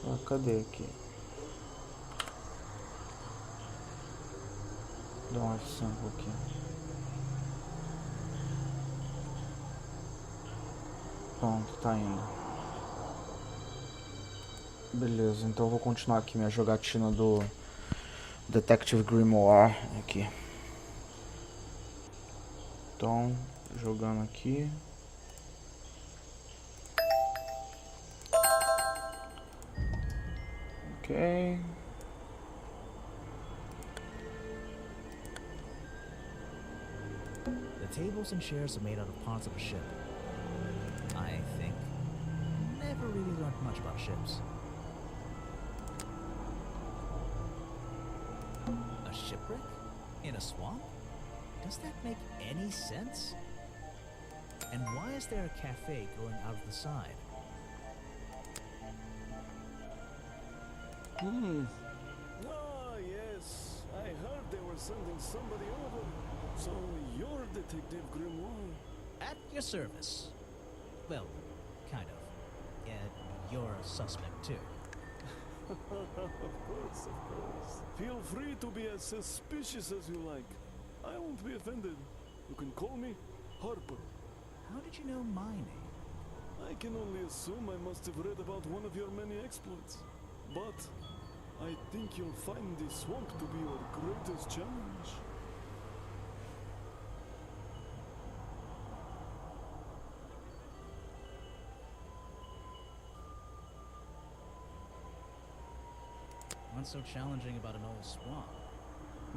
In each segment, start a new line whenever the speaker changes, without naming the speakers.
Tá, cadê aqui? Dá um F5 aqui. Pronto, tá indo. Beleza, então eu vou continuar aqui minha jogatina do Detective Grimoire aqui. Então, jogando aqui. Ok.
The tables and chairs are made out of parts of a ship. I think. Never really learned much about ships. A shipwreck? In a swamp? Does that make any sense? And why is there a cafe growing out of the side?
Ah, yes. I heard they were sending somebody over. So you're Detective Grimoire.
At your service. Well, kind of. You're a suspect too.
Of course, of course. Feel free to be as suspicious as you like. I won't be offended. You can call me Harper.
How did you know my name?
I can only assume I must have read about one of your many exploits. But I think you'll find the swamp to be your greatest challenge.
What's so challenging about an old swamp?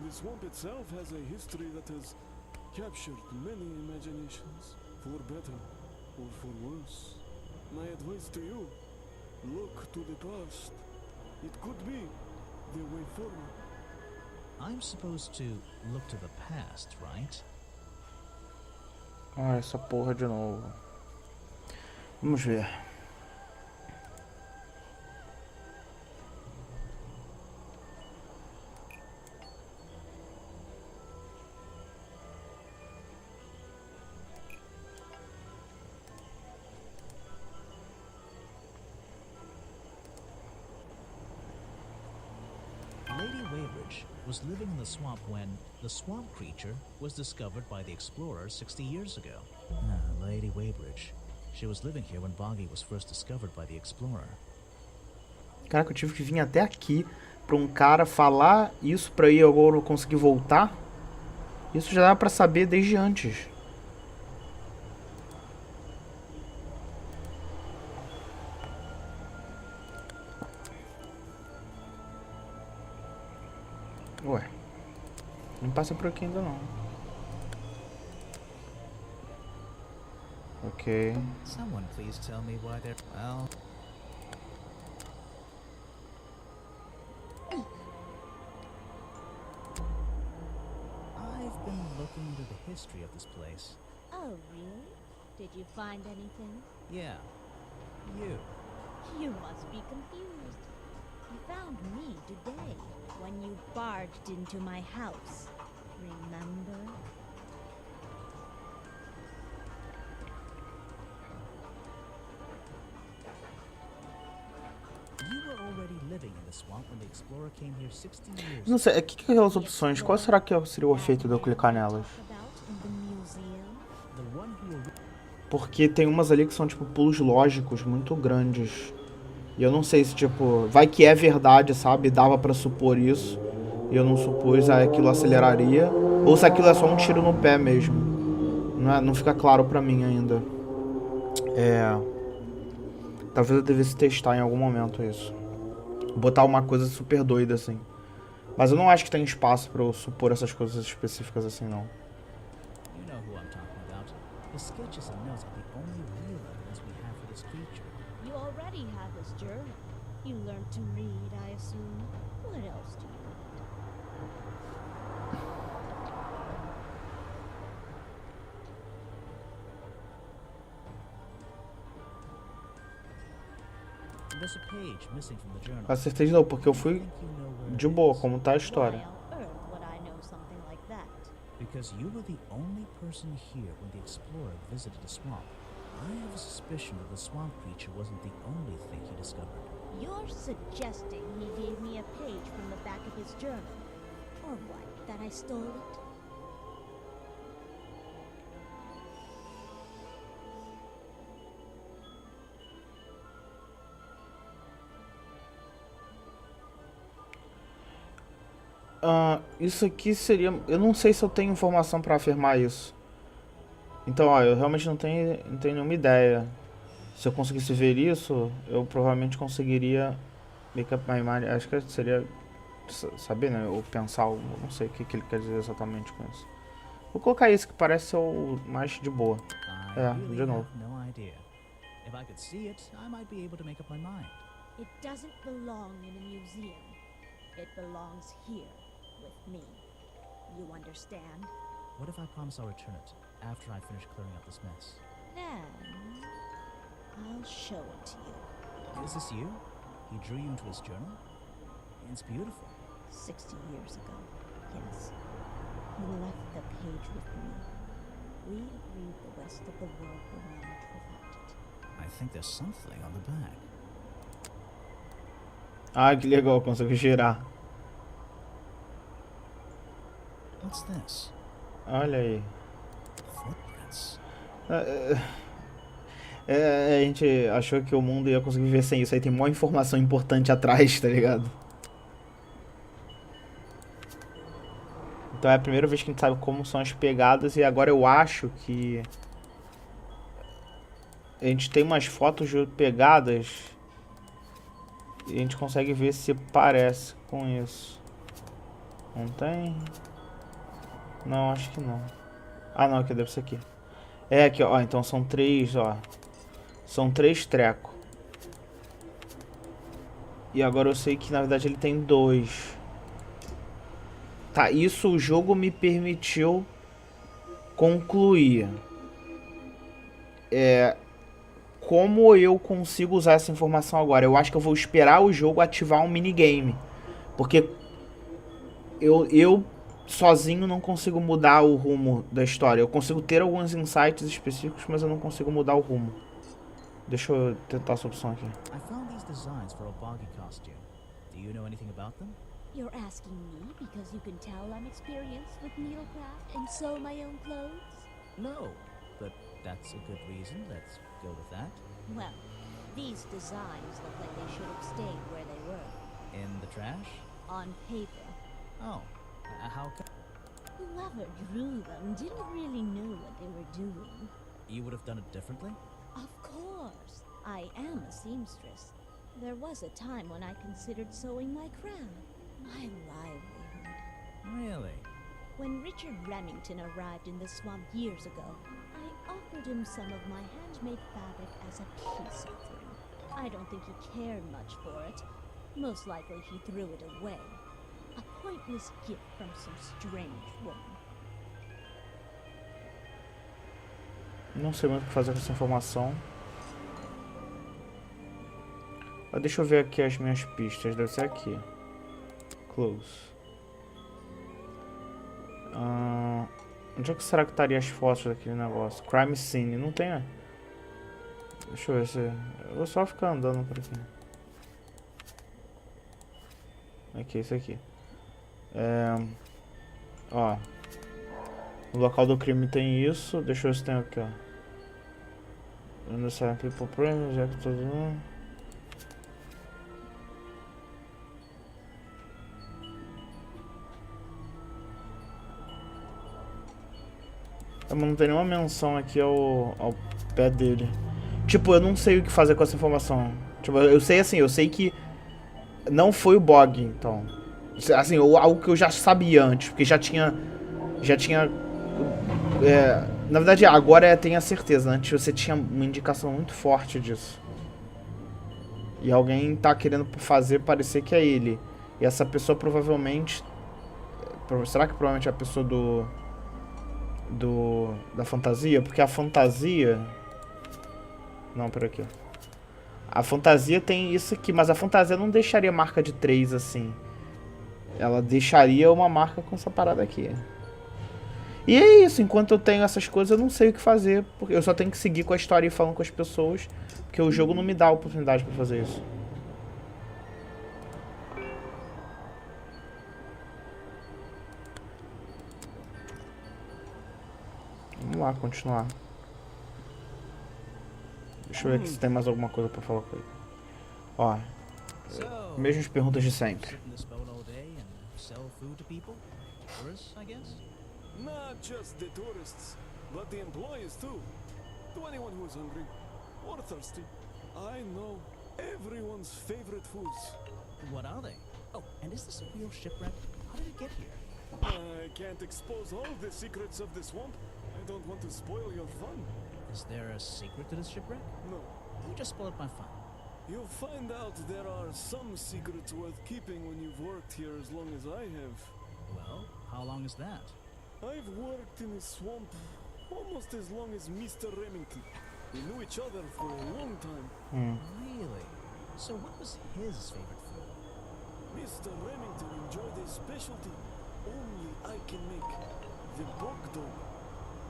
The swamp itself has a history that has captured many imaginations, for better or for worse. My advice to you, look to the past. It could be the way forward.
I'm supposed to look to the past, right?
Ah, essa porra de novo. Vamos ver.
Lady Weybridge was living in the swamp when the swamp creature was discovered by the explorers 60 years ago. Lady Weybridge. She was living here when Boggy was first discovered by the explorer.
Caraca, eu tive que vir até aqui pra um cara falar isso pra eu agora conseguir voltar. Isso já dá pra saber desde antes. Ué, não passa por aqui ainda não. Ok.
Someone please tell me why they're... Well... I've been looking into the history of this place.
Oh, really? Did you find anything?
Yeah. You.
You must be confused. You found me today, when you barged into my house. Remember?
You were already living in the swamp when the explorer came here 60 years
Não sei, o que é aquelas opções? Qual será que seria o efeito de eu clicar nelas?
The one who...
Porque tem umas ali que são tipo pulos lógicos muito grandes. E eu não sei se tipo, vai que é verdade, sabe? Dava pra supor isso. E eu não supus, aí aquilo aceleraria. Ou se aquilo é só um tiro no pé mesmo. Não fica claro pra mim ainda. Talvez eu devesse testar em algum momento isso. Botar uma coisa super doida assim. Mas eu não acho que tem espaço pra eu supor essas coisas específicas assim, não.
You know who I'm talking about. The sketches and notes are the only real evidence we have for this creature.
You already have his journal. You learned to read, I assume. What else do you need?
There's a page missing from the journal.
Acertei de novo, porque eu fui
Think you know where
de
it
boa,
is?
como tá a história.
Why on earth would I know something like that?
Because you were the only person here when the explorer visited the swamp. I have a suspicion that the swamp creature wasn't the only thing he discovered.
you're suggesting he gave me a page from the back of his journal. Or what, that I stole it?
Isso aqui seria... Eu não sei se eu tenho informação pra afirmar isso. Então, ó, eu realmente não tenho nenhuma ideia. Se eu conseguisse ver isso, eu provavelmente conseguiria make up my mind. Acho que seria saber, né? Ou pensar algo. Não sei o que ele quer dizer exatamente com isso. Vou colocar esse que parece ser o mais de boa. De novo.
No idea. If I could see it, I might be able to make up my mind.
It doesn't belong in a museum. It belongs here, with me. You understand?
What if I promise I'll return it after I finish clearing up this mess?
Then, I'll show it to you.
Is this you? He drew you into his journal? It's beautiful.
60 years ago, yes. He left the page with me. We agreed the rest of the world will never prevent it.
I think there's something on the back.
Ah, que legal, consegui girar.
What's this?
Olha aí.
Footprints.
A gente achou que o mundo ia conseguir viver sem isso. Aí tem maior informação importante atrás, tá ligado? Então é a primeira vez que a gente sabe como são as pegadas. E agora eu acho que a gente tem umas fotos de pegadas e a gente consegue ver se parece com isso. Não tem? Não, acho que não. Ah, não, aqui deve ser aqui. É aqui, ó. Então são três, ó. São três trecos. E agora eu sei que na verdade ele tem dois. Tá, isso o jogo me permitiu concluir. Como eu consigo usar essa informação agora? Eu acho que eu vou esperar o jogo ativar um minigame. Porque eu sozinho não consigo mudar o rumo da história. Eu consigo ter alguns insights específicos, mas eu não consigo mudar o rumo. Deixa eu tentar essa opção aqui.
I found these designs for a boggy costume. Do you know anything about them?
You're asking me because you can tell I'm experienced with needlecraft and sew my own clothes?
No, but that's a good reason. Let's go with that.
Well, these designs look like they should have stayed where they were.
In the trash?
On paper.
Oh, how come?
Whoever drew them didn't really know what they were doing.
You would have done it differently?
Of course. I am a seamstress. There was a time when I considered sewing my crown, my livelihood.
Really?
When Richard Remington arrived in the swamp years ago, I offered him some of my handmade fabric as a peace offering. I don't think he cared much for it. Most likely he threw it away. A pointless gift from some strange woman.
Não sei muito o que fazer com essa informação. Deixa eu ver aqui as minhas pistas. Deve ser aqui. Close. Onde é que será que estaria as fotos daquele negócio? Crime scene. Não tem, né? Deixa eu ver se... Eu vou só ficar andando por aqui. Aqui, isso aqui. Ó. No local do crime tem isso. Deixa eu ver se tem aqui, ó. Understand people premium, já que todo mundo... Mas não tem nenhuma menção aqui ao pé dele. Tipo, eu não sei o que fazer com essa informação. Tipo, eu sei assim, eu sei que não foi o Bog, então. Assim, algo que eu já sabia antes, porque já tinha... na verdade, agora tenho a certeza. Antes você tinha uma indicação muito forte disso. E alguém tá querendo fazer parecer que é ele. E essa pessoa provavelmente... Será que provavelmente é a pessoa da fantasia? Porque a fantasia... Não, por aqui. A fantasia tem isso aqui, mas a fantasia não deixaria marca de 3 assim. Ela deixaria uma marca com essa parada aqui. E é isso, enquanto eu tenho essas coisas eu não sei o que fazer, porque eu só tenho que seguir com a história e falando com as pessoas, porque o jogo não me dá a oportunidade pra fazer isso. continuar. Deixa eu ver aqui se tem mais alguma coisa pra falar com ele. Ó,
So,
mesmas perguntas de sempre.
sit in this boat all day and sell food to people? Tourists, I guess?
Not just the tourists, but the employees too. To anyone who is hungry or thirsty. I know everyone's favorite foods.
What are they? Oh, and is this a real shipwreck? How did it get here?
I can't expose all the secrets of the swamp. I don't want to spoil your fun.
Is there a secret to this shipwreck?
No.
You just spoiled my fun.
You'll find out there are some secrets worth keeping when you've worked here as long as I have.
Well, how long is that?
I've worked in the swamp almost as long as Mr. Remington. We knew each other for a long time.
Really? So what was his favorite food?
Mr. Remington enjoyed a specialty only I can make. The bog dog.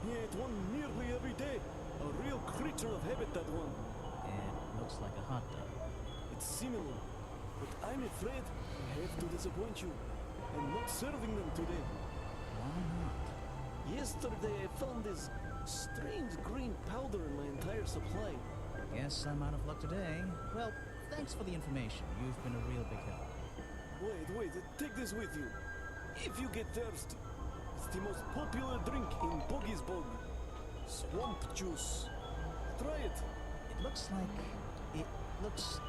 He ate one nearly every day. A real creature of habit, that one.
It looks like a hot dog.
It's similar, but I'm afraid I have to disappoint you. I'm not serving them today.
Why not?
Yesterday I found this strange green powder in my entire supply.
Guess I'm out of luck today. Well, thanks for the information. You've been a real big help.
Wait, take this with you. If you get thirsty, it's the most popular drink in Boggy's Bog. Swamp juice. Try it.
It looks like... It looks...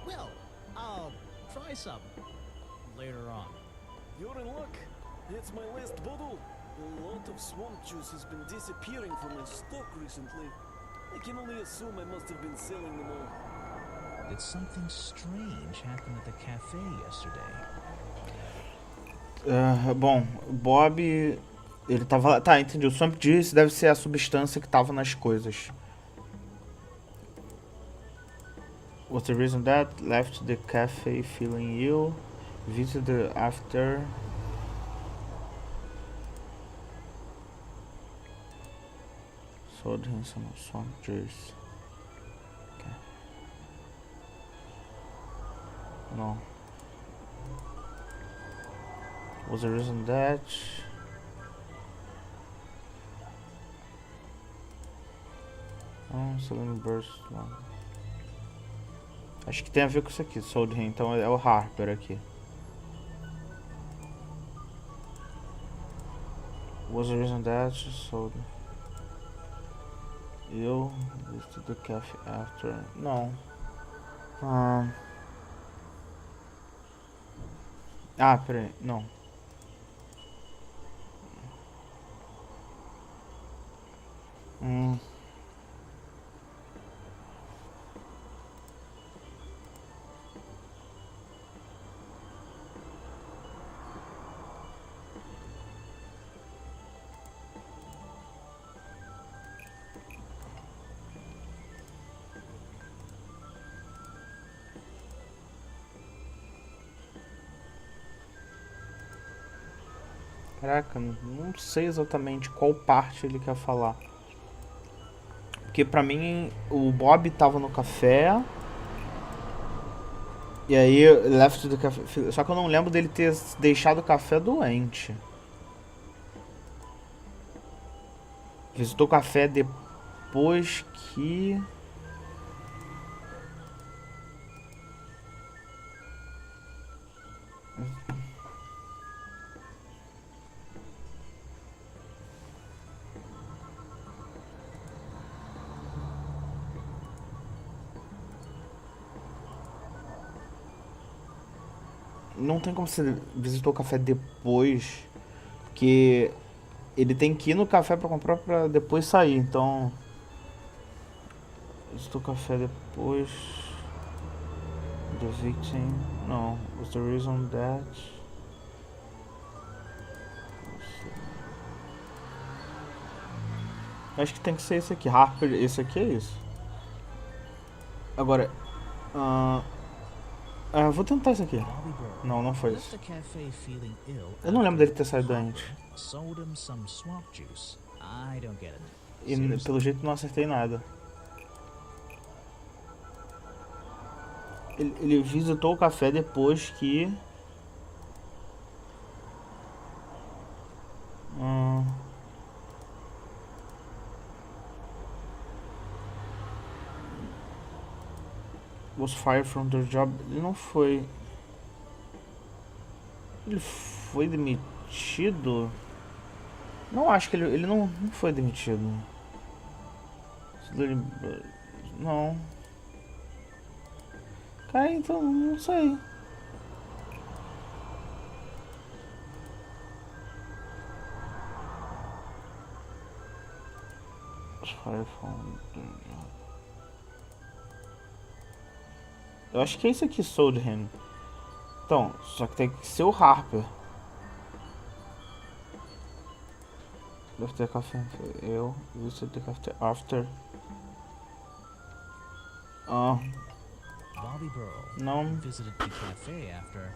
Well, I'll try some later on.
You're in luck. That's my last bottle. A lot of swamp juice has been disappearing from my stock recently. I can only assume I must have been selling them all.
Did something strange happen at the cafe yesterday?
Bom, Bob, ele tava... Tá, entendi. O Swamp Juice deve ser a substância que tava nas coisas. What's the reason that left the cafe feeling ill? Visited after... Sold him some Swamp Juice. Okay. No. Was the reason that... Oh, Selling Burst. Acho que tem a ver com isso aqui, Sold him, então é o Harper aqui. Was the reason that sold you visited the cafe after? Não. Peraí, não. Caraca, não sei exatamente qual parte ele quer falar. Porque pra mim, o Bob tava no café. E aí, left do café. Só que eu não lembro dele ter deixado o café doente. Visitou o café depois que... Não tem como você visitou o café depois, porque ele tem que ir no café pra comprar pra depois sair, então... Visitou o café depois... The victim... Não, was the reason that... Acho que tem que ser esse aqui, Harper, esse aqui é isso. Agora... vou tentar isso aqui. Não, não foi isso. Eu não lembro dele ter saído antes. E pelo jeito não acertei nada. Ele visitou o café depois que... Was fired from their job. Ele não foi. Ele foi demitido? Não, acho que ele não foi demitido. Não. Cara, então, não sei. Was fired from their job. Eu acho que é isso aqui, sold him. Então, só que tem que ser o Harper. Left the cafe. Eu visited the cafe after.
Bobby Burrow
Não.
visited the cafe after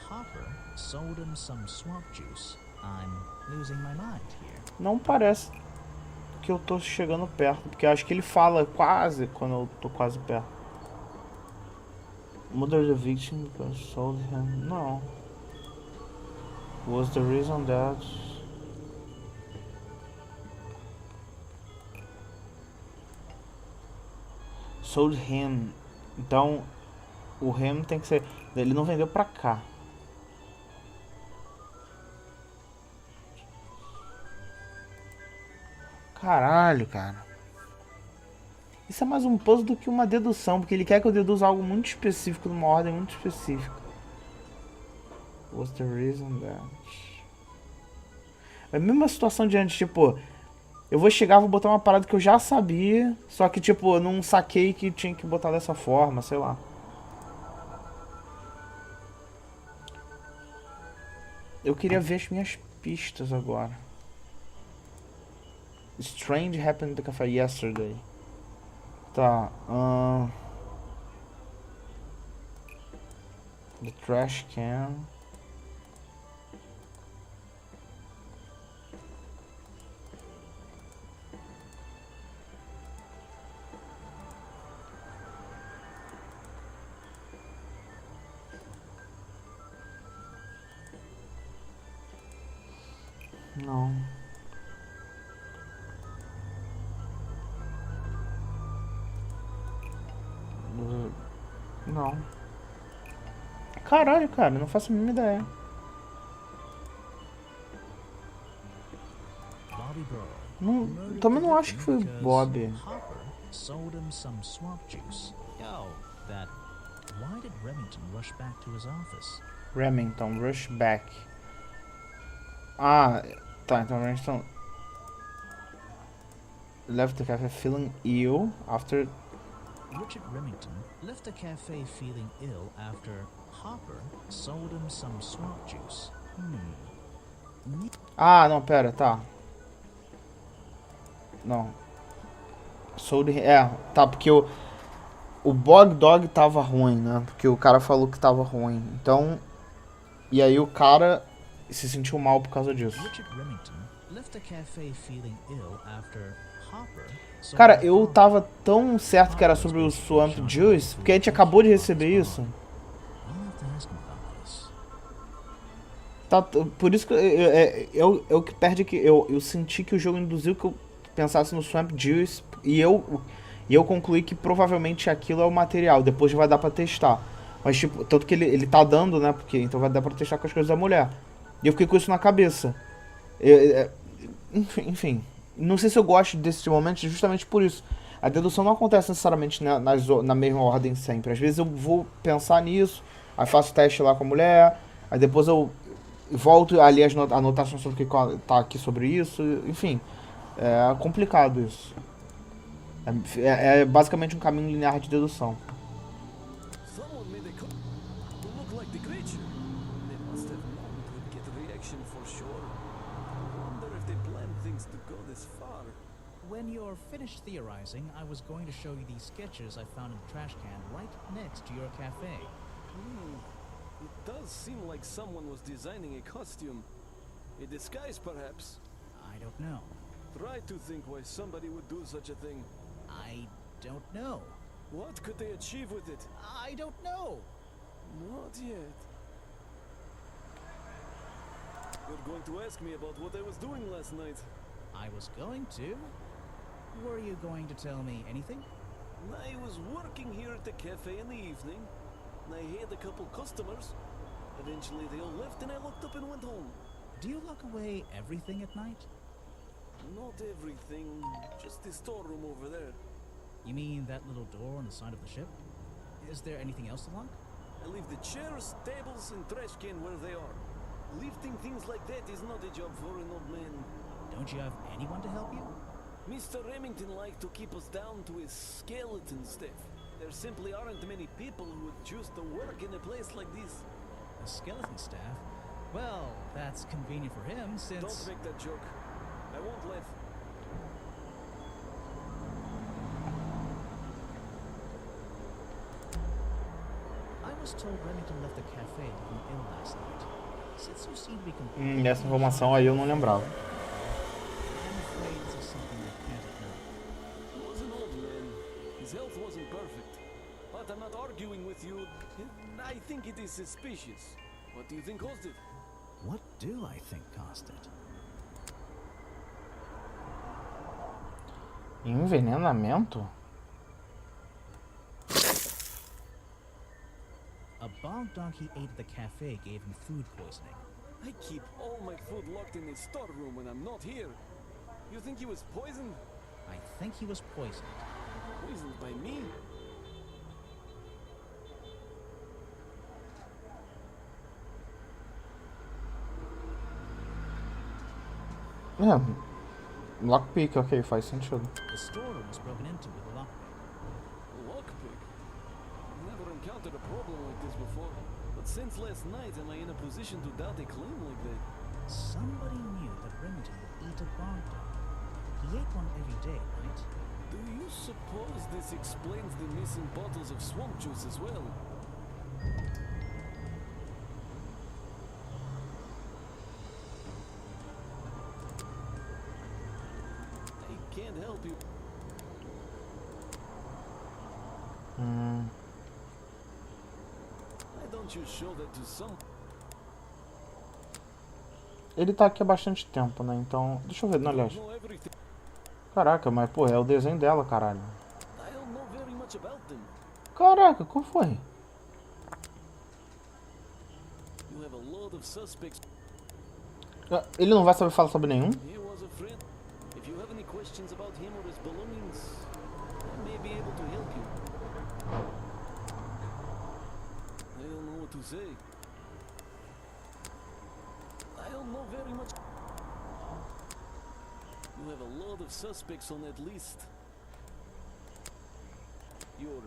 Hopper sold him some swamp juice. I'm losing my mind here.
Não parece que eu tô chegando perto, porque eu acho que ele fala quase quando eu tô quase perto. Mother the victim because sold him. No. Was the reason that sold him. Então o him tem que ser. Ele não vendeu pra cá. Caralho, cara. Isso é mais um puzzle do que uma dedução, porque ele quer que eu deduza algo muito específico, numa ordem muito específica. What's the reason that? É a mesma situação de antes, tipo, eu vou chegar, vou botar uma parada que eu já sabia, só que tipo, eu não saquei que tinha que botar dessa forma, sei lá. Eu queria ver as minhas pistas agora. Strange happened at the cafe yesterday. Tá, the trash can. Não. Não. Caralho, cara, não faço a mínima ideia.
Bobby Burrow.
Não, também não acho que foi o Bob.
Hopper sold him some swamp juice. Oh, that. Why did Remington rush back to his office?
Remington, rush back. Ah, tá, então Remington left the cafe feeling ill after.
Richard Remington left the cafe feeling ill after Hopper sold him some swamp juice.
Ah, não, pera, tá. Não. Sold. Tá, porque o Bog Dog tava ruim, né? Porque o cara falou que tava ruim. Então. E aí o cara se sentiu mal por causa disso.
Richard Remington left the cafe feeling ill after Hopper.
Cara, eu tava tão certo que era sobre o Swamp Juice, porque a gente acabou de receber isso. Tá, por isso que eu que perde que eu senti que o jogo induziu que eu pensasse no Swamp Juice e eu concluí que provavelmente aquilo é o material, depois vai dar pra testar. Mas tipo, tanto que ele tá dando, né, porque então vai dar pra testar com as coisas da mulher. E eu fiquei com isso na cabeça. Enfim, não sei se eu gosto desse momento justamente por isso. A dedução não acontece necessariamente na mesma ordem sempre. Às vezes eu vou pensar nisso, aí faço teste lá com a mulher, aí depois eu volto ali as anotações sobre o que tá aqui sobre isso, enfim. É complicado isso. É basicamente um caminho linear de dedução.
Someone made a cut to look like the creature. They must have known it would get a reaction for sure. I wonder if they planned things to go this far.
When you're finished theorizing, I was going to show you these sketches I found in the trash can right next to your cafe.
It does seem like someone was designing a costume. A disguise, perhaps.
I don't know.
Try to think why somebody would do such a thing.
I don't know.
What could they achieve with it?
I don't know.
Not yet. You're going to ask me about what I was doing last night.
I was going to. Were you going to tell me anything?
I was working here at the cafe in the evening, and I had a couple customers. Eventually they all left and I locked up and went home.
Do you lock away everything at night?
Not everything, just the storeroom over there.
You mean that little door on the side of the ship? Is there anything else to lock?
I leave the chairs, tables, and trash can where they are. Lifting things like that is not a job for an old man.
Don't you have anyone to help you?
Mr. Remington liked to keep us down to his skeleton stuff. There simply aren't many people who would choose to work in a place like this.
A skeleton staff? Well, that's convenient for him since...
Don't make that joke. I won't laugh.
I was told Remington left the cafe looking ill last night. Since you seem to be completely...
Essa informação aí eu não lembrava.
I'm afraid this is something I can't ignore.
He was an old man. His health wasn't perfect. But I'm not arguing with you. I think it is suspicious. What do you think caused it?
What do I think caused it?
Envenenamento?
A bog dog he ate at the cafe gave him food poisoning.
I keep all my food locked in the storeroom when I'm not here. You think he was poisoned?
I think he was poisoned.
Poisoned by me?
É, lockpick, ok, faz sentido.
The storeroom was broken into with a lockpick.
Lockpick? Never encountered a problem like this before. But since last night, am I in a position to doubt a claim like that?
Somebody knew that Remington would eat a bog dog. He ate one every day, right?
Do you suppose this explains the missing bottles of swamp juice as well? I can't help you. Why don't you show that to some...
Ele tá aqui há bastante tempo, né? Então, deixa eu ver, não, aliás.
know everything.
Caraca, mas pô, é o desenho dela, caralho.
I don't know very much about them.
Caraca, qual foi?
You have a lot of suspects.
Ele não vai saber falar sobre nenhum?
He was a friend. If you have any questions about him or his belongings, I may be able to help you. I don't know what to say. I don't know very much. You have a lot of suspects on that list. Your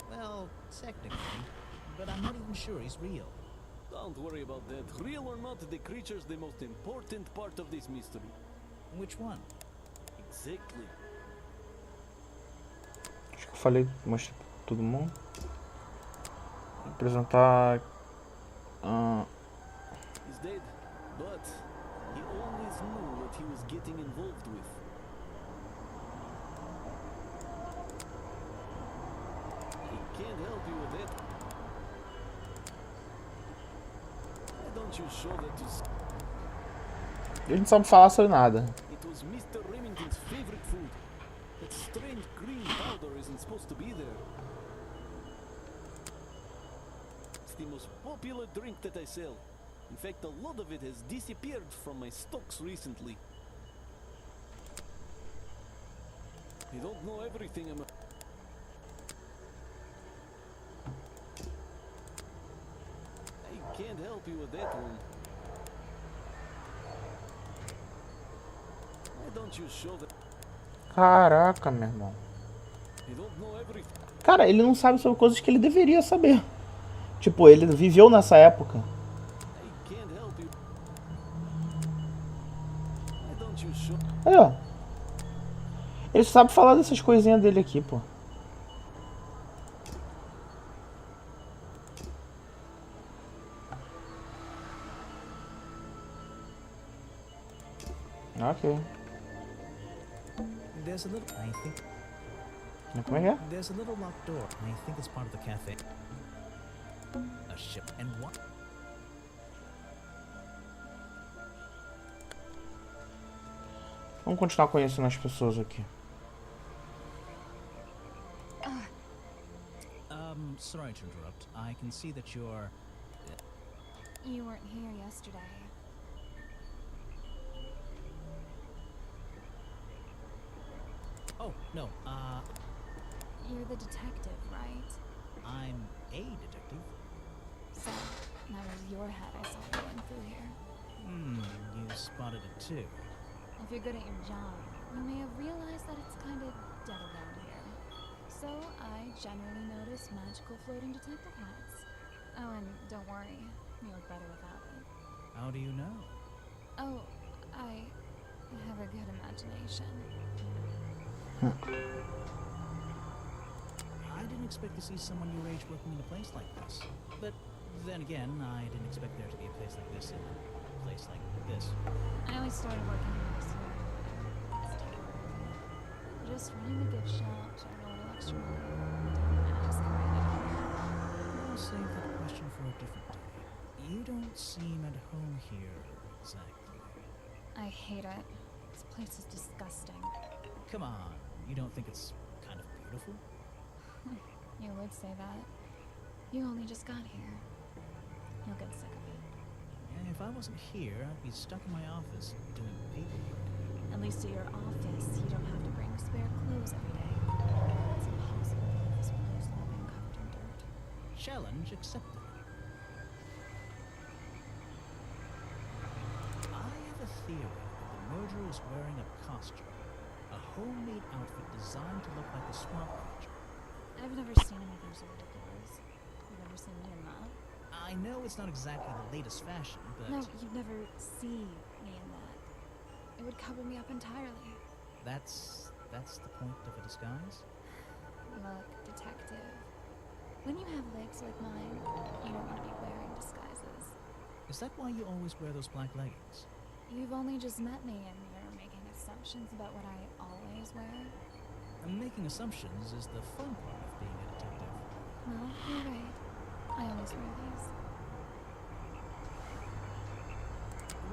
Well, technically. But I'm not even sure he's real.
Don't worry about that. Real or not, the creature's the most important part of this mystery.
Which one?
Exactly.
Acho que eu falei, mostrei pra todo mundo. Apresentar.
He's dead, but he always knew what he was getting involved with. I can't help you with that. Why don't you show that to...
Ele não sabe falar sobre nada.
It was Mr. Remington's favorite food. That strange green powder isn't supposed to be there. It's the most popular drink that I sell. In fact, a lot of it has disappeared from my stocks recently. I don't know everything about... I can't help you with that one. Why don't you show that...
Caraca, meu irmão.
You don't know everything.
Cara, ele não sabe sobre coisas que ele deveria saber. Tipo, ele viveu nessa época.
I can't help you. Why don't you show...
Aí, ó. Ele sabe falar dessas coisinhas dele aqui, pô. Ok.
There's a little... I think...
Como é que é?
There's a little locked door. I think it's part of the cafe. A ship and what?
Vamos continuar conhecendo as pessoas aqui.
sorry to interrupt. I can see that you're...
You weren't here yesterday.
Oh, no,
You're the detective, right?
I'm a detective.
So, that was your head I saw going through here.
You spotted it too.
If you're good at your job, you may have realized that it's kind of dead around here. So, I generally notice magical floating detective hats. Oh, and don't worry, you look better without it.
How do you know?
Oh, I have a good imagination.
I didn't expect to see someone your age working in a place like this. But then again, I didn't expect there to be a place like this in a place like this.
I only started working here this year. It's temporary. Just running the gift shop, earn a little extra money. Don't ask why I live here.
I'll save that question for a different day. You don't seem at home here, exactly.
I hate it. This place is disgusting.
Come on, you don't think it's kind of beautiful?
You would say that. You only just got here. You'll get sick of it.
And if I wasn't here, I'd be stuck in my office doing paperwork.
At least at your office, you don't have to bring spare clothes every day. It's impossible to leave this place without being covered in dirt.
Challenge accepted. I have a theory that the murderer is wearing a costume. A homemade outfit designed to look like a swamp creature.
I've never seen anything so ridiculous. You've never seen me in that?
I know it's not exactly the latest fashion, but...
No, you'd never see me in that. It would cover me up entirely.
That's the point of a disguise?
Look, detective. When you have legs like mine, you don't want to be wearing disguises.
Is that why you always wear those black leggings?
You've only just met me and you're making assumptions about what I always wear.
And making assumptions is the fun part of being a detective.
Well, you're right. I always wear these.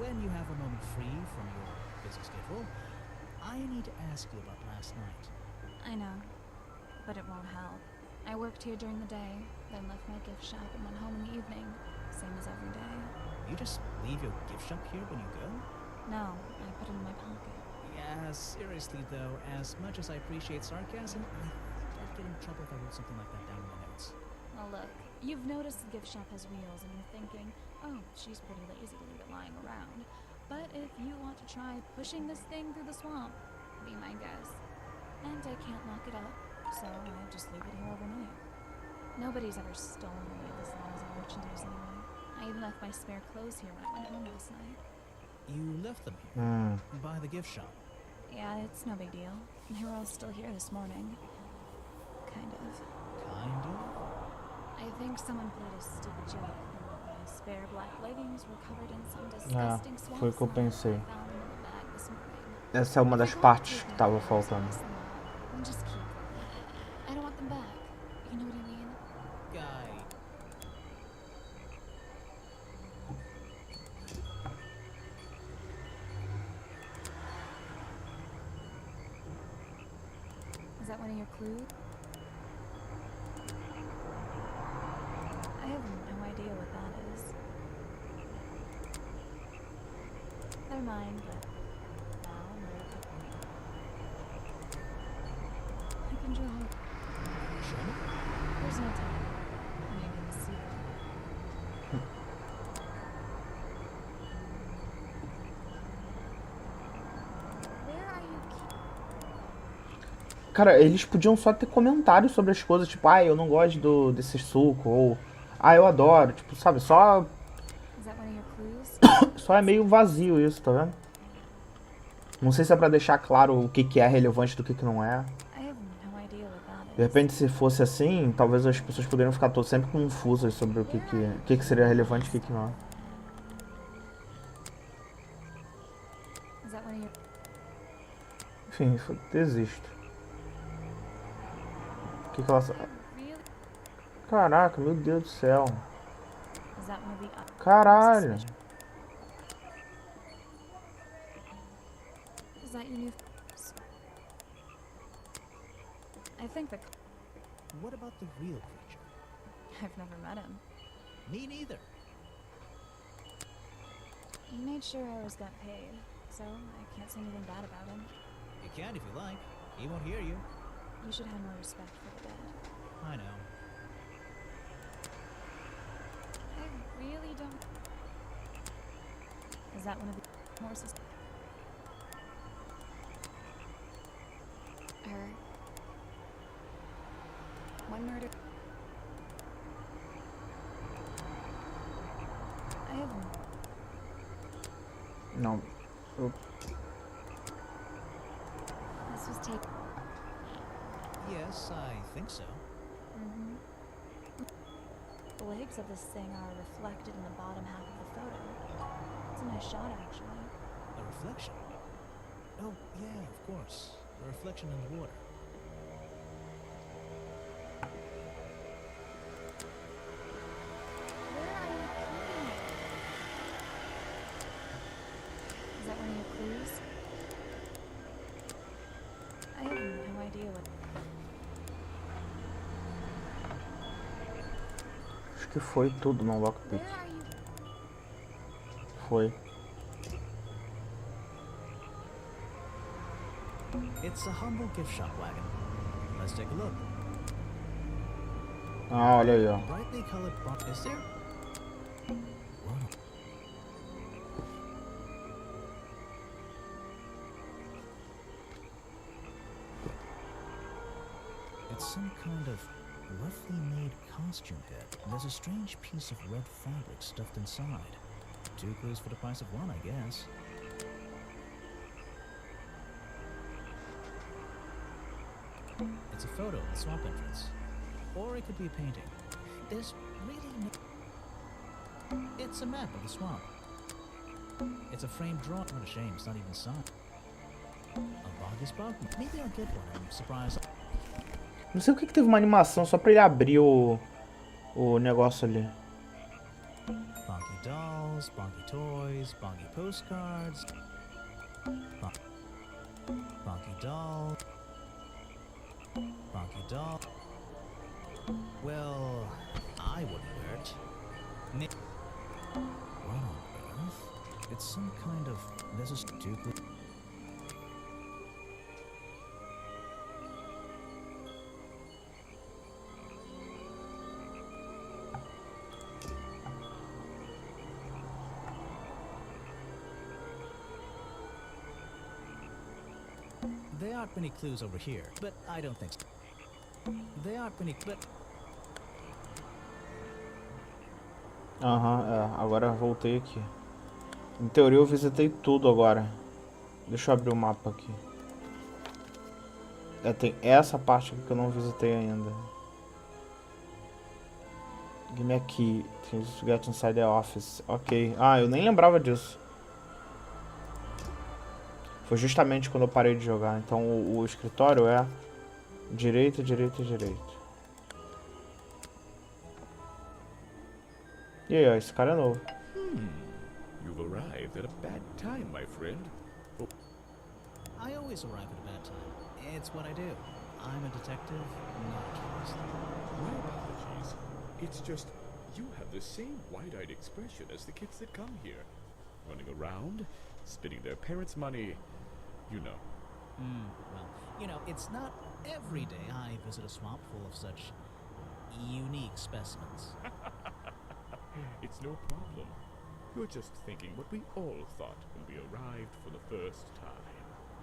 When you have a moment free from your busy schedule, I need to ask you about last night.
I know, but it won't help. I worked here during the day, then left my gift shop and went home in the evening, same as every day.
You just leave your gift shop here when you go?
No, I put it in my pocket.
Yeah, seriously though, as much as I appreciate sarcasm, I think I'd get in trouble if I wrote something like that down in my notes.
Well, look, you've noticed the gift shop has wheels and you're thinking, oh, she's pretty lazy to leave it lying around. But if you want to try pushing this thing through the swamp, be my guest. And I can't lock it up, so I just leave it here overnight. Nobody's ever stolen any of this lousy merchandise anyway. I even left my spare clothes here when I went home last night.
You left them here? By the gift shop?
Yeah, it's no big deal. They were all still here this morning. Kind of.
Kind of?
I think someone played a stupid joke. My spare black leggings were covered in some disgusting swamp
foi o que eu
slime
pensei.
I found in the bag this morning.
Essa é uma das partes que tava faltando.
And just keep them. I don't want them back. You know what I mean?
Guy.
Is that one of your clues? I have no idea what that is. They're mine, but now I'm ready to play. I can draw.
Show me?
There's no time. I'm even the secret. Where are you
Cara, eles podiam só ter comentários sobre as coisas, tipo, ah, eu não gosto desse suco, ou ah, eu adoro, tipo, sabe, só
Is that one of your clues?
só é meio vazio isso, tá vendo? Não sei se é pra deixar claro o que que é relevante do que não é.
I have no idea what that is.
De repente, se fosse assim, talvez as pessoas poderiam ficar sempre confusas sobre o que seria relevante e o que não é.
Is that one of your...
Enfim, desisto. O que ela...
Really?
Caraca, meu Deus do céu.
Is that one of the...
Caralho.
Is that your new... I think the...
What about the real creature?
I've never met him.
Me neither.
He made sure I always got paid, so I can't say anything bad about him.
You can if you like. He won't hear you.
You should have more respect for the dead.
I know.
I really don't... Is that one of the horses? Her. One murder. I have...
Não.
This was taken...
Yes, I think so.
Mm-hmm. The legs of this thing are reflected in the bottom half of the photo. It's a nice shot, actually.
A reflection? Oh, yeah, of course. A reflection in the water.
Where are you keeping it? Is that one of your clues? I have no idea what...
Acho que foi tudo no lockpick.
Where are you...
Foi.
It's a humble gift shop wagon. Let's take a look.
Ah, olha aí, ó.
Brightly colored box. Is there? Whoa. It's some kind of roughly made costume head. There's a strange piece of red fabric stuffed inside. 2 clues for the price of 1, I guess. It's a photo of the swamp entrance. Or it could be a painting. There's really no... It's a map of the swamp. It's a framed drawing. What a shame, it's not even signed. A boggy spot? Maybe I'll get one. I'm surprised.
Não sei porque que teve uma animação só pra ele abrir o negócio ali.
Bonky dolls, bonky toys, bonky postcards. Bonky doll. Bonky doll. Well, I wouldn't wear it. What on earth? It's some kind of... There's a stupid... There aren't many clues over here, but I don't think so. There aren't many, but...
Aham, é. Agora eu voltei aqui. Em teoria eu visitei tudo agora. Deixa eu abrir o mapa aqui. É, tem essa parte aqui que eu não visitei ainda. Give me a key. To get inside the office. Ok. Ah, eu nem lembrava disso. Foi justamente quando eu parei de jogar. Então o escritório é direita, direita, direita. E aí, ó, esse cara é novo.
You've arrived at a bad time, my friend.
I always arrive at a bad time. It's what I do. I'm a detective, not a tourist.
My apologies. It's just you have the same wide-eyed expression as the kids that come here. Running around, spending their parents' money, you know.
Well, you know, it's not every day I visit a swamp full of such unique specimens.
It's no problem. You're just thinking what we all thought when we arrived for the first time.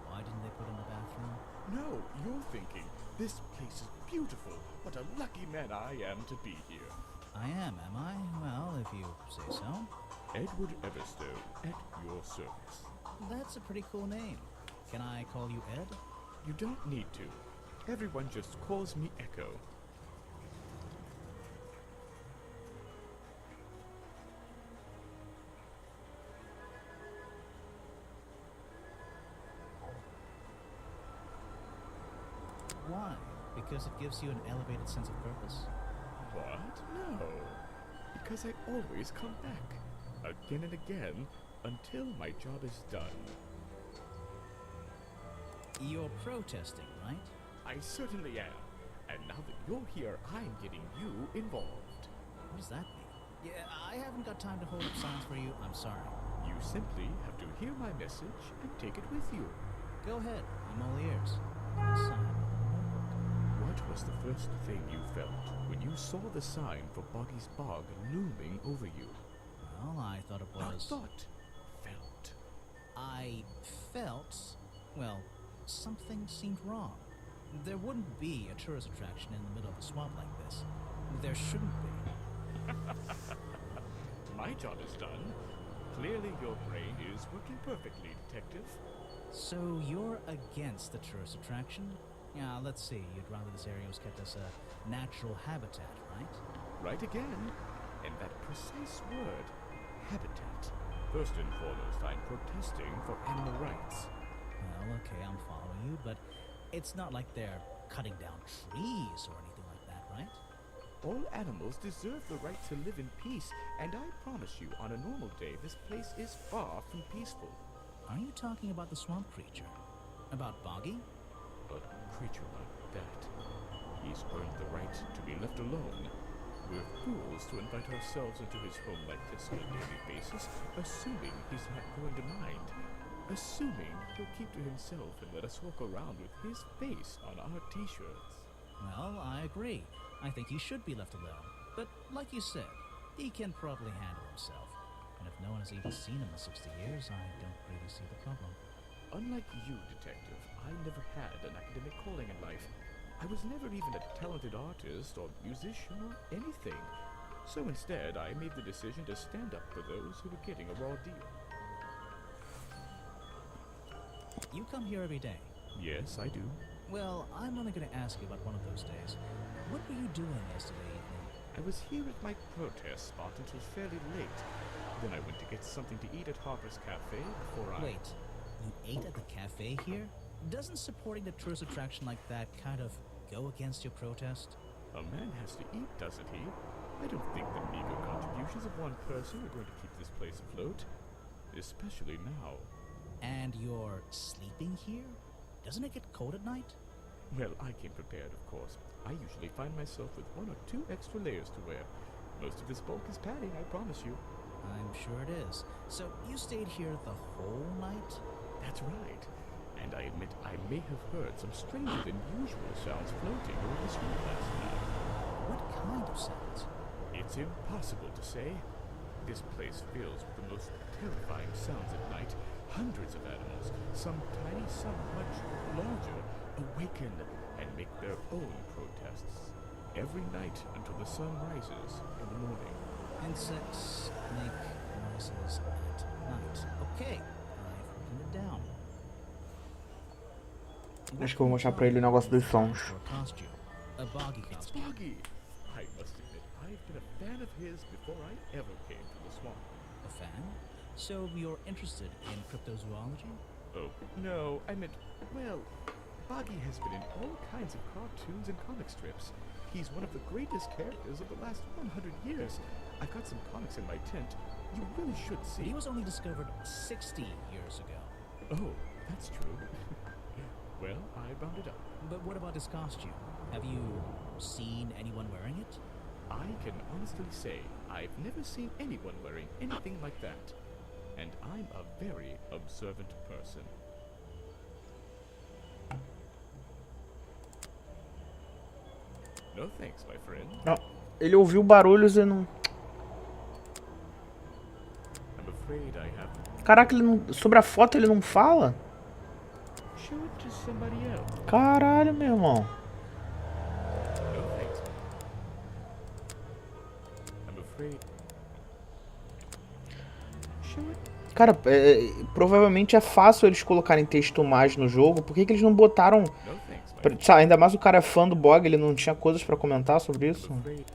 Why didn't they put in the bathroom?
No, you're thinking, this place is beautiful. What a lucky man I am to be here.
I am I? Well, if you say so.
Edward Everstow, at your service.
That's a pretty cool name. Can I call you Ed?
You don't need to. Everyone just calls me Echo.
Why? Because it gives you an elevated sense of purpose?
What? No. Because I always come back. Again and again, until my job is done.
You're protesting, right?
I certainly am. And now that you're here, I'm getting you involved.
does that mean? Yeah, I haven't got time to hold up signs for you. I'm sorry.
You simply have to hear my message and take it with you.
Go ahead. I'm all ears. Yes, I have a notebook.
What was the first thing you felt when you saw the sign for Boggy's Bog looming over you?
Well, I thought it
Not
was...
thought. Felt.
I felt... well, something seemed wrong. There wouldn't be a tourist attraction in the middle of a swamp like this. There shouldn't be.
My job is done. Clearly your brain is working perfectly, Detective.
So you're against the tourist attraction? Yeah, let's see. You'd rather this area was kept as a natural habitat, right?
Right again. And that precise word, habitat. First and foremost, I'm protesting for animal rights.
Well, okay, I'm following you, but it's not like they're cutting down trees or anything like that, right?
All animals deserve the right to live in peace, and I promise you, on a normal day, this place is far from peaceful.
Are you talking about the swamp creature? About Boggy?
A creature like that, he's earned the right to be left alone. We're fools to invite ourselves into his home like this on a daily basis, assuming he's not going to mind. Assuming he'll keep to himself and let us walk around with his face on our t-shirts.
Well, I agree. I think he should be left alone. But like you said, he can probably handle himself. And if no one has even seen him in 60 years, I don't really see the problem.
Unlike you, Detective, I never had an academic calling in life. I was never even a talented artist or musician or anything. So instead, I made the decision to stand up for those who were getting a raw deal.
You come here every day.
Yes, I do.
Well, I'm only going to ask you about one of those days. What were you doing yesterday evening?
I was here at my protest spot until fairly late. Then I went to get something to eat at Harper's Cafe before I...
Wait, you ate at the cafe here? Doesn't supporting the tourist attraction like that kind of go against your protest?
A man has to eat, doesn't he? I don't think the meager contributions of one person are going to keep this place afloat. Especially now.
And you're sleeping here? Doesn't it get cold at night?
Well, I came prepared, of course. I usually find myself with 1 or 2 extra layers to wear. Most of this bulk is padding, I promise you.
I'm sure it is. So you stayed here the whole night?
That's right. And I admit I may have heard some stranger than usual sounds floating over this room last night.
What kind of sounds?
It's impossible to say. This place fills with the most terrifying sounds at night. Hundreds of animals, some tiny, some much larger, awaken and make their own protests. Every night until the sun rises in the morning.
Insects make noises at night. Okay, I've written it down.
Acho que eu vou mostrar pra ele o negócio dos sons.
For a costume. A boggy
It's
costume.
Boggy! I must admit, I've been a fan of his before I ever came to the swamp.
A fan? So you're interested in cryptozoology?
Oh, no, I meant, well, Boggy has been in all kinds of cartoons and comic strips. He's one of the greatest characters of the last 100 years. I've got some comics in my tent. You really should see.
He was only discovered 60 years ago.
Oh, that's true. Well, I rounded up.
But what about his costume? Have you seen anyone wearing it?
I can honestly say I've never seen anyone wearing anything like that. And I'm a very observant person. No thanks, my friend.
Não, ele ouviu barulhos e não...
I'm afraid I have to
Caraca, ele não... sobre a foto ele não fala?
show it to somebody else.
Caralho, meu irmão.
No thanks. I'm afraid. Show it.
Cara, provavelmente é fácil eles colocarem texto mais no jogo. Por que que eles não botaram...
No thanks, my friend.
Ainda mais o cara é fã do Bog, ele não tinha coisas pra comentar sobre isso?
I'm afraid.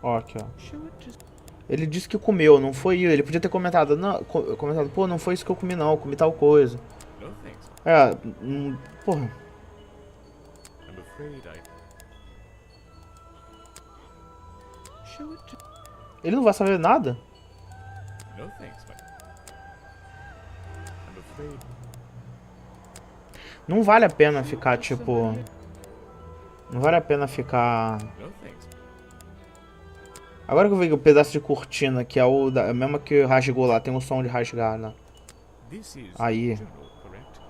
Ó, aqui, ó.
Show it to...
Ele disse que comeu, não foi eu. Ele podia ter comentado, não, comentado, pô, não foi isso que eu comi não, eu comi tal coisa.
No thanks.
Porra.
I'm afraid I... Show it to...
Ele não vai saber nada?
No thanks, my... I'm afraid...
Não vale a pena ficar, tipo... Não vale a pena ficar...
No thanks.
Agora que eu vi que o pedaço de cortina, que é o da, é o mesmo que rasgou lá, tem um som de rasgar, né?
This is
Aí.
the journal, correct?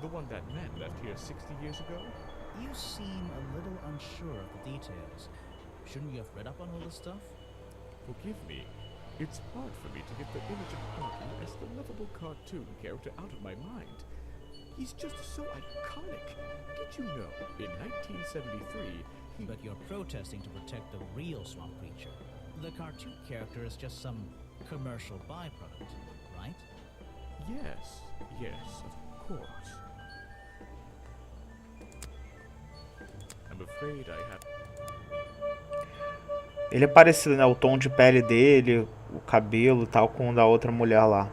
The one that man left here 60 years ago?
You seem a little unsure of the details. Shouldn't you have read up on all this stuff?
Forgive me. It's hard for me to get the image of Boggy as the lovable cartoon character out of my mind. He's just so iconic. Did you know, in 1973, he...
But you're protesting to protect the real swamp creature. The cartoon character is just some commercial byproduct, right?
Yes, of course. I'm afraid I have...
Ele é parecido, né? O tom de pele dele, o cabelo e tal, com o da outra mulher lá.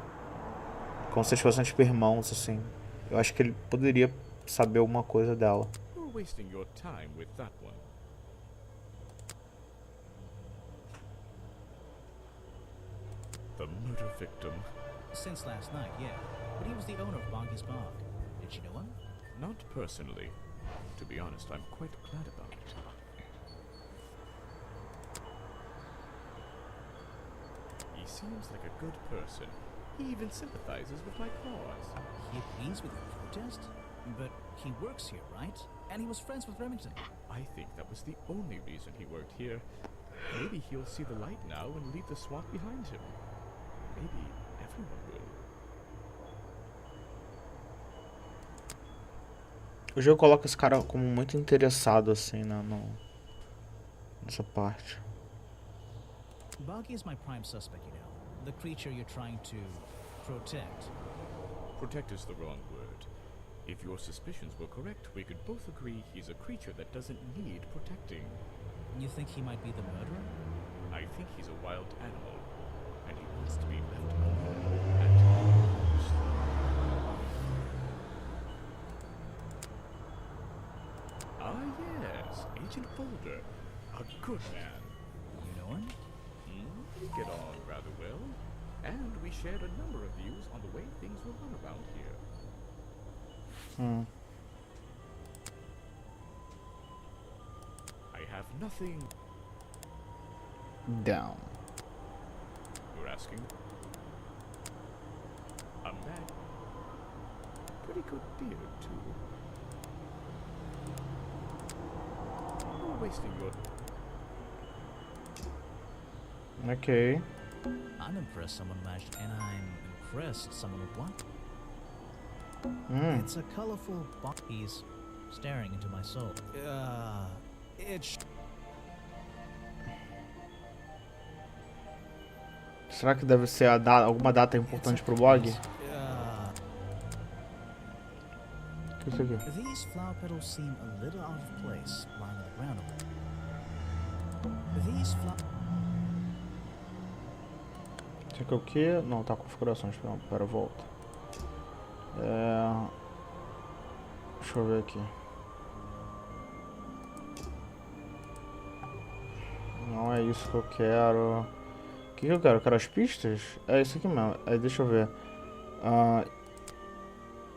Como se eles fossem tipo irmãos, assim. Eu acho que ele poderia saber alguma coisa dela.
You're wasting your time with that one. The murder victim.
Since last night, yeah. But he was the owner of Boggy's Bog. Did you know him?
Not personally. To be honest, I'm quite glad about it. He seems like a good person. He even sympathizes with my cause.
He agrees with your protest? But he works here, right? And he was friends with Remington.
I think that was the only reason he worked here. Maybe he'll see the light now and leave the swamp behind him. Maybe everyone will.
O jogo coloca esse cara como muito interessado, assim, né, nessa parte.
Boggy is my prime suspect, you know. The creature you're trying to protect.
Protect is the wrong word. If your suspicions were correct, we could both agree he's a creature that doesn't need protecting.
You think he might be the murderer?
I think he's a wild animal, and he wants to be left alone at times. Ah yes, Agent Folder. A good man.
You know him?
We get on rather well, and we shared a number of views on the way things were run around here. I have nothing.
Down.
You're asking? A man. Pretty good beard, too. You're wasting your...
Ok.
I'm impressed someone managed, and I'm impressed someone would want. It's a colorful box. He's staring into my soul. It's...
Será que deve ser alguma data importante pro blog? O que é isso aqui?
These flower petals seem a little out of place lying on the ground over there. These flowers...
Isso aqui é o quê? Não, tá configurações. Pera, volta. Deixa eu ver aqui. Não é isso que eu quero. O que eu quero? Eu quero as pistas? É isso aqui mesmo. Aí deixa eu ver.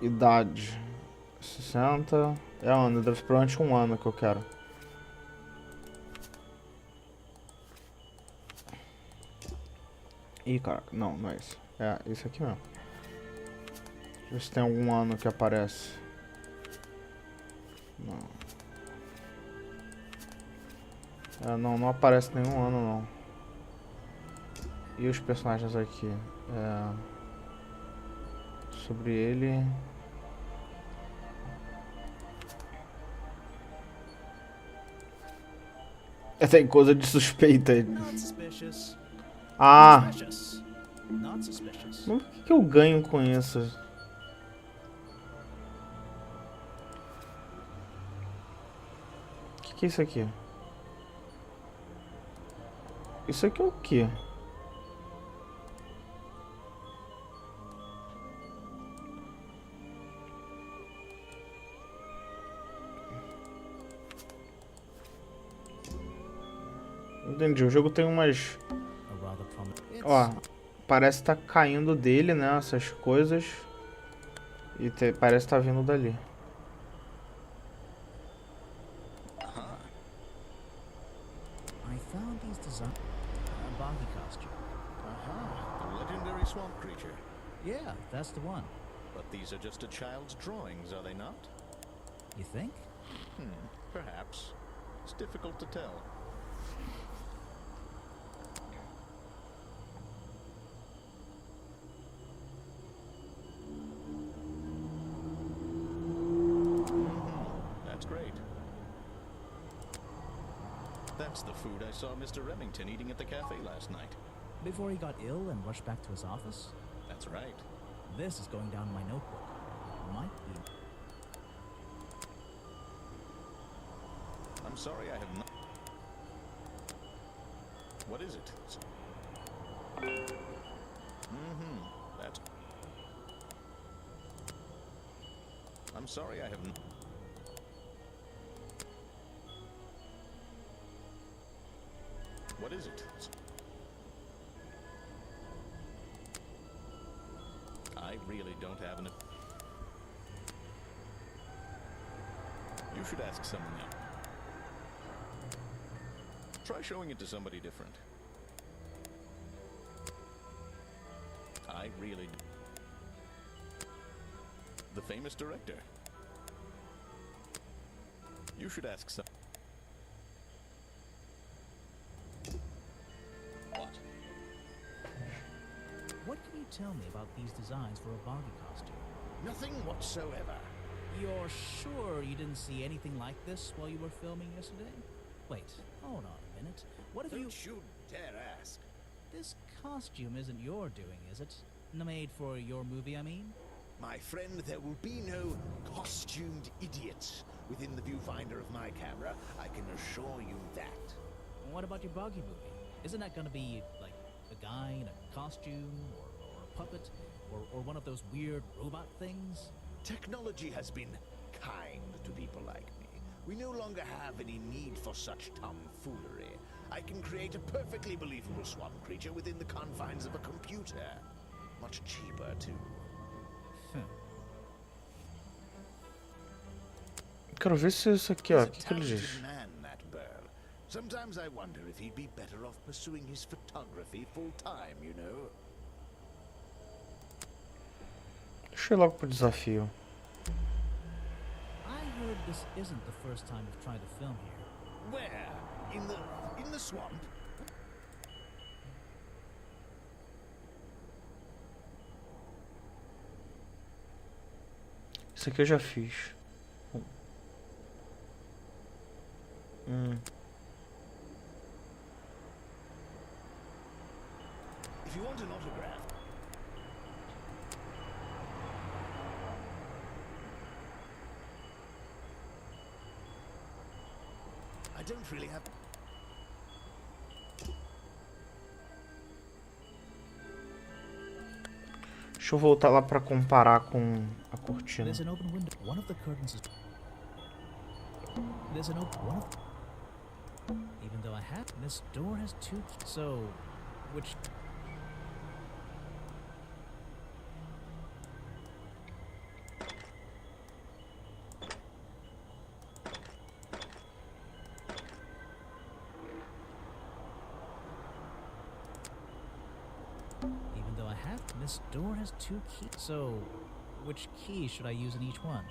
Idade. 60. É ano, deve ser provavelmente um ano que eu quero. Ih, caraca, não é isso. É isso aqui mesmo. Deixa eu ver se tem algum ano que aparece. Não. Não aparece nenhum ano, não. E os personagens aqui? Sobre ele... Tem coisa de suspeita aí.
Not suspicious.
Ah!
Suspicious. Not suspicious.
Mas o que eu ganho com isso? O que é isso aqui? Isso aqui é o quê? Entendi, o jogo tem umas... Ó, parece que tá caindo dele, né, essas coisas. E parece que tá vindo dali.
found these designs. A boggy costume.
Aha, the legendary swamp creature.
Yeah, that's the one.
But these are just a child's drawings, are they not?
You think?
Perhaps. It's difficult to tell. That's great. That's the food I saw Mr. Remington eating at the cafe last night.
Before he got ill and rushed back to his office?
That's right.
This is going down in my notebook. Might be.
I'm sorry I have not. What is it? That's. I'm sorry I have not. What is it? I really don't have an. You should ask someone else. Try showing it to somebody different. I really. The famous director. You should ask some. What?
What can you tell me about these designs for a boggy costume?
Nothing whatsoever.
You're sure you didn't see anything like this while you were filming yesterday? Wait, hold on a minute. What if you...
Don't you dare ask.
This costume isn't your doing, is it? Made for your movie, I mean?
My friend, there will be no costumed idiots within the viewfinder of my camera. I can assure you that.
What about your boggy movie? Isn't that gonna be, like, a guy in a costume, or a puppet, or one of those weird robot things?
Technology has been kind to people like me. We no longer have any need for such tomfoolery. I can create a perfectly believable swamp creature within the confines of a computer. Much cheaper, too.
Quero ver se isso aqui, ó. O
He's a
que que ele diz?
talented man, that Burl. Sometimes I wonder if he'd be better off pursuing his photography full time, you know.
Deixa eu ir logo pro desafio.
I heard this isn't the first time you've tried to film here.
Where? In the swamp?
Isso aqui eu já fiz.
If you want an autograph, I don't really have.
Deixa eu voltar lá pra comparar com a cortina.
There's an open window. One of the curtains is... There's an open... One of... Even though I have... This door has two... So... Which... Even though I have... This door has two keys. So... Which key should I use in each one?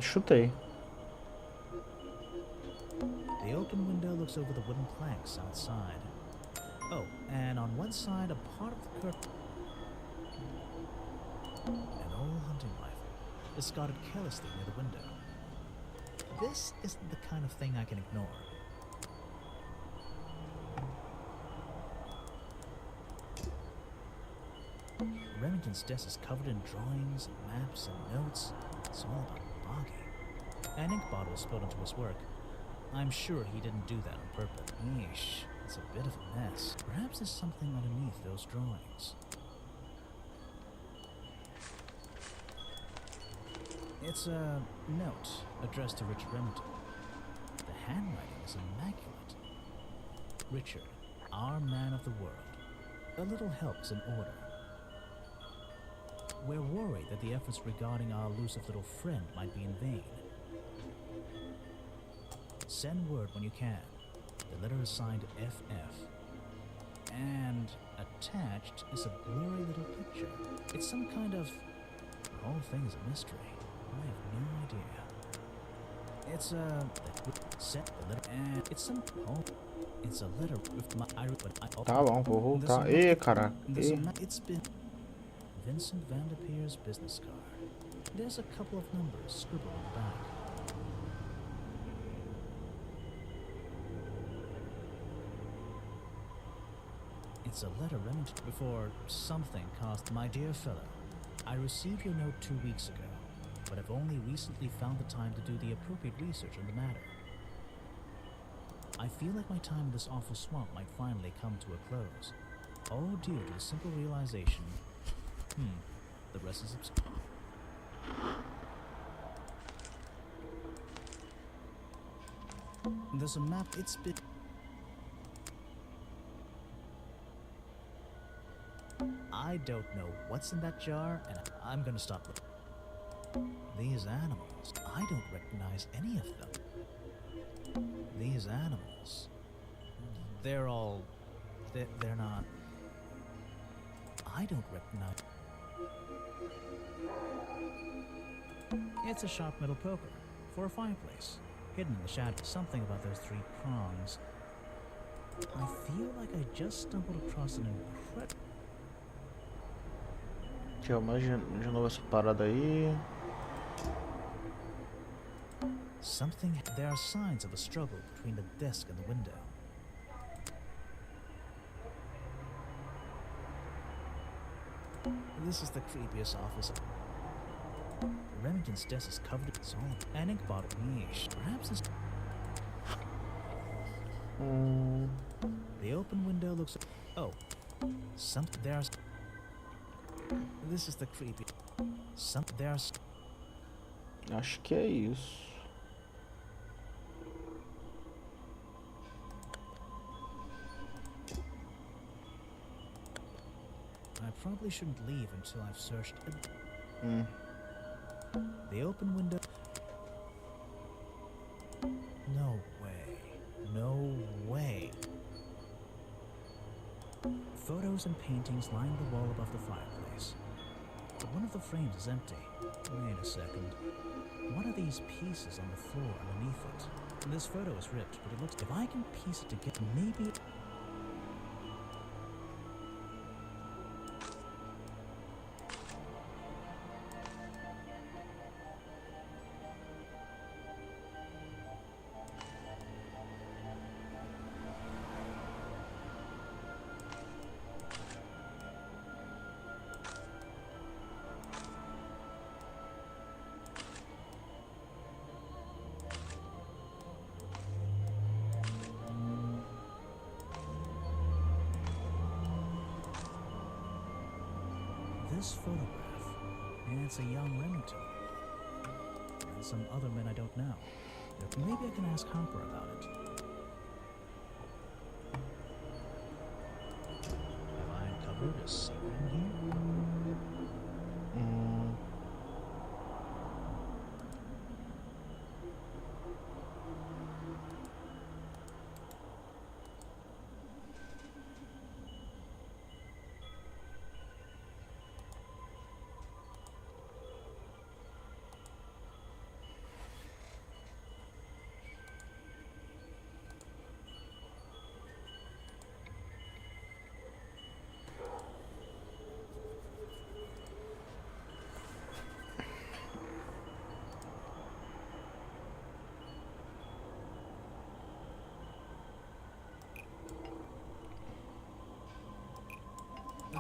Chutei.
The open window looks over the wooden planks outside. Oh, and on one side, a part of the curtain. An old hunting rifle, discarded carelessly near the window. This isn't the kind of thing I can ignore. Remington's desk is covered in drawings and maps and notes. It's all about Boggy. An ink bottle spilled into his work. I'm sure he didn't do that on purpose. Yeesh. It's a bit of a mess. Perhaps there's something underneath those drawings. It's a note addressed to Richard Remington. The handwriting is immaculate. Richard, our man of the world. A little help's in order. We're worried that the efforts regarding our elusive little friend might be in vain. Send word when you can. The letter is signed FF. And attached is a blurry little picture. It's some kind of... The whole thing is a mystery. I have no idea. It's a... Set the letter and... It's some... Oh, it's a letter with my...
Tá bom, vou voltar. Ih, caraca.
It's been... Vincent Vanderpeer's business card. There's a couple of numbers scribbled on the back. It's a letter Remington before something caused. My dear fellow, I received your note 2 weeks ago, but I've only recently found the time to do the appropriate research on the matter. I feel like my time in this awful swamp might finally come to a close. All due to the simple realization... the rest is obscure. There's a map, it's been... I don't know what's in that jar, and I'm gonna stop looking. These animals, I don't recognize any of them. These animals, they're all... They're not... I don't recognize... It's a sharp metal poker for a fireplace, hidden in the shadow. Something about those 3 prongs. I feel like I just stumbled across an incredible...
Aqui, ó, mais de novo essa parada aí.
Something... There are signs of a struggle between the desk and the window. This is the creepiest office. Remington's desk is covered in salt. An ink bottle. Yeesh. Perhaps it's... The open window looks... Oh. There's... This is the creepy... There's...
Acho que é isso.
I probably shouldn't leave until I've searched... The open window... No way. No way. Photos and paintings line the wall above the fireplace. But one of the frames is empty. Wait a second. What are these pieces on the floor underneath it? This photo is ripped, but it looks... If I can piece it together, maybe... This photograph, and it's a young Remington, and some other men I don't know. Maybe I can ask Hopper about it. Have I uncovered a secret in here?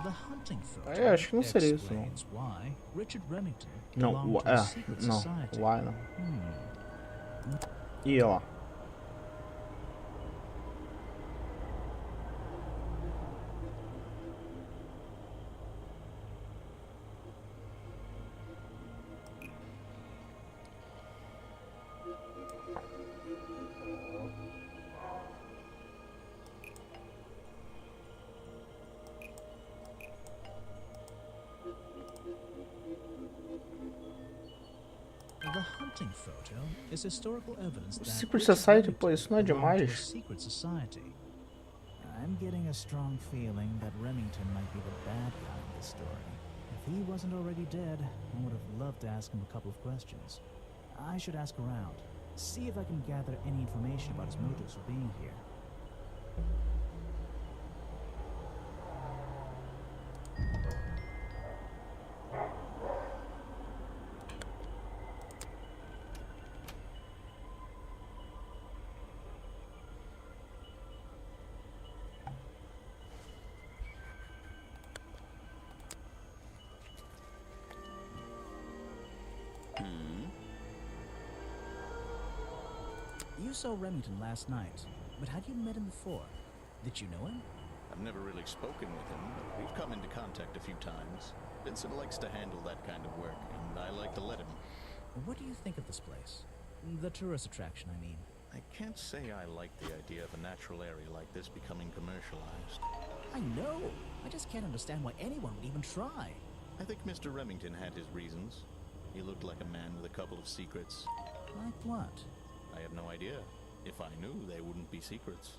The hunting photo
acho que não seria isso, não.
Why Richard Remington
Não,
belonged to a secret
não,
society.
why não. Ih, ó.
photo is historical evidence that
Secret
Richard
Society, pô,
Remington
isso não é
belonged to a
demais?
secret society. I'm getting a strong feeling that Remington might be the bad guy in this story. If he wasn't already dead, I would have loved to ask him a couple of questions. I should ask around, see if I can gather any information about his motives for being here. You saw Remington last night, but had you met him before? Did you know him?
I've never really spoken with him, but we've come into contact a few times. Vincent likes to handle that kind of work, and I like to let him.
What do you think of this place? The tourist attraction, I mean.
I can't say I like the idea of a natural area like this becoming commercialized.
I know! I just can't understand why anyone would even try.
I think Mr. Remington had his reasons. He looked like a man with a couple of secrets.
Like what?
I have no idea. If I knew, they wouldn't be secrets.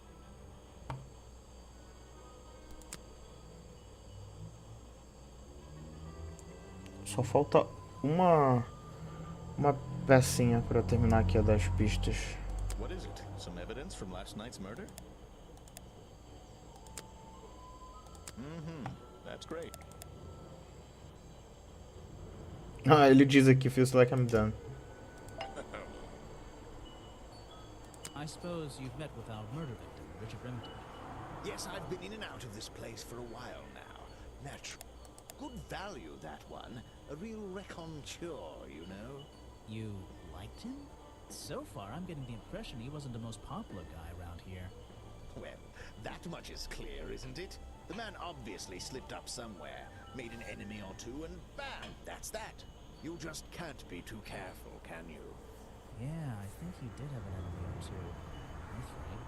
Só falta uma pecinha pra eu terminar aqui a das pistas.
What is it? Some evidence from last night's murder? That's great.
Ah, ele diz aqui, feels like I'm done.
I suppose you've met with our murder victim, Richard Remington.
Yes, I've been in and out of this place for a while now. Natural. Good value, that one. A real raconteur, you know.
You liked him? So far, I'm getting the impression he wasn't the most popular guy around here.
Well, that much is clear, isn't it? The man obviously slipped up somewhere, made an enemy or two, and bam, that's that. You just can't be too careful, can you?
Yeah, I think he did have an enemy or two. I'm afraid.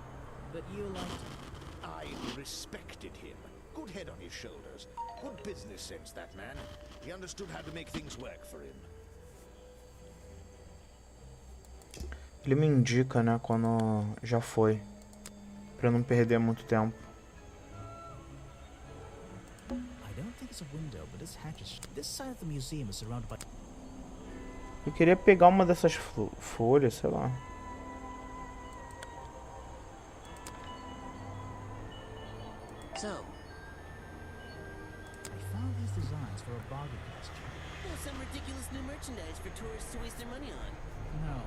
But you liked him.
I respected him. Good head on his shoulders. Good business sense, that man. He understood how to make things work for him.
Ele me indica, né, quando já foi. Pra eu não perder muito tempo.
I don't think it's a window, but this hatch is... This side of the museum is surrounded by...
Eu queria pegar uma dessas folhas, sei lá.
So, I found these designs for a boggy costume.
Oh, some ridiculous new merchandise for tourists to waste their money on.
No,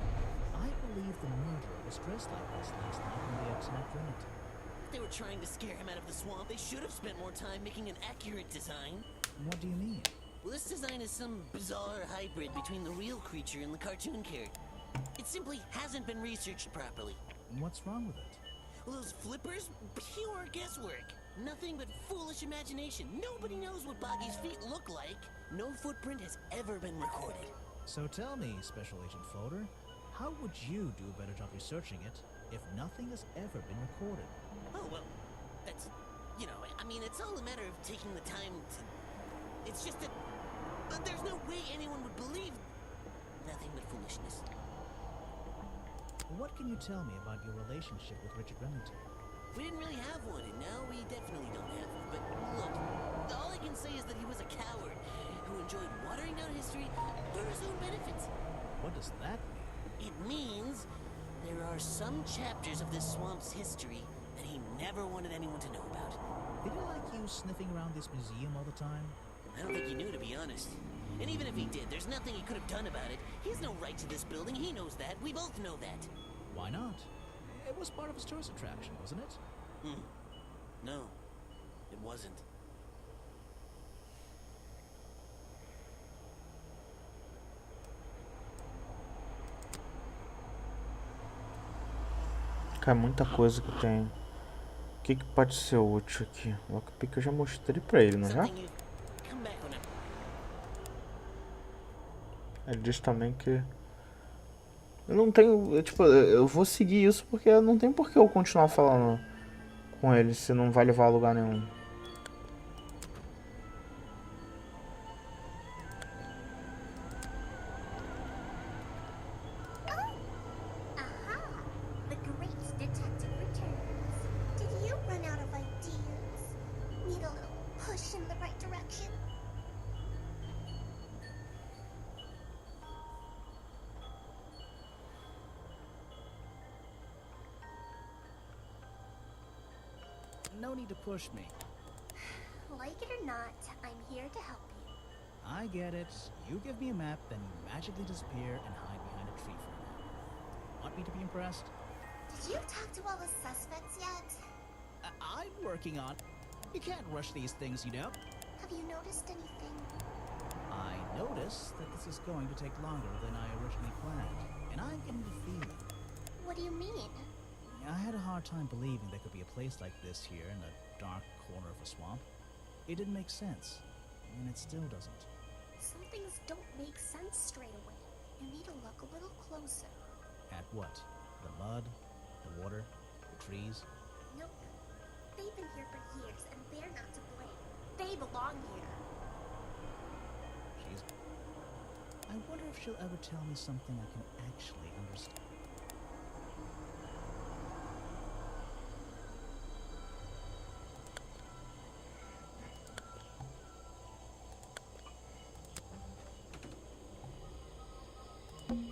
I believe the murderer was dressed like this last night when they attacked Remington.
If they were trying to scare him out of the swamp, they should have spent more time making an accurate design.
What do you mean?
Well, this design is some bizarre hybrid between the real creature and the cartoon character. It simply hasn't been researched properly.
What's wrong with it?
Well, those flippers? Pure guesswork. Nothing but foolish imagination. Nobody knows what Boggy's feet look like. No footprint has ever been recorded.
So tell me, Special Agent Folder, how would you do a better job researching it if nothing has ever been recorded?
Oh, well, that's... You know, I mean, it's all a matter of taking the time to... It's just that... there's no way anyone would believe... Nothing but foolishness.
What can you tell me about your relationship with Richard Remington?
We didn't really have one, and now we definitely don't have one. But look, all I can say is that he was a coward who enjoyed watering down history for his own benefits.
What does that mean?
It means there are some chapters of this swamp's history that he never wanted anyone to know about.
Did he like you sniffing around this museum all the time?
I don't think he knew, to be honest. And even if he did, there's nothing he could have done about it. He has no right to this building. He knows that. We both know that.
Why not? It was part of his tourist attraction, wasn't it?
No, it wasn't.
Cara, muita coisa que eu tenho. O que pode ser útil aqui? Lockpick eu já mostrei pra ele, não é já?
Something you come back when
Ele diz também que... Eu não tenho... Tipo, eu vou seguir isso porque não tem por que eu continuar falando com ele se não vai levar a lugar nenhum.
no need to push me.
Like it or not, I'm here to help you.
I get it. You give me a map, then you magically disappear and hide behind a tree for an hour. Want me to be impressed?
Did you talk to all the suspects yet?
I'm working on. You can't rush these things, you know.
Have you noticed anything?
I notice that this is going to take longer than I originally planned, and I'm getting the feeling.
What do you mean?
I had a hard time believing there could be a place like this here in a dark corner of a swamp. It didn't make sense, and it still doesn't.
Some things don't make sense straight away. You need to look a little closer.
At what? The mud? The water? The trees?
Nope. They've been here for years, and they're not to blame. They belong here.
I wonder if she'll ever tell me something I can actually understand.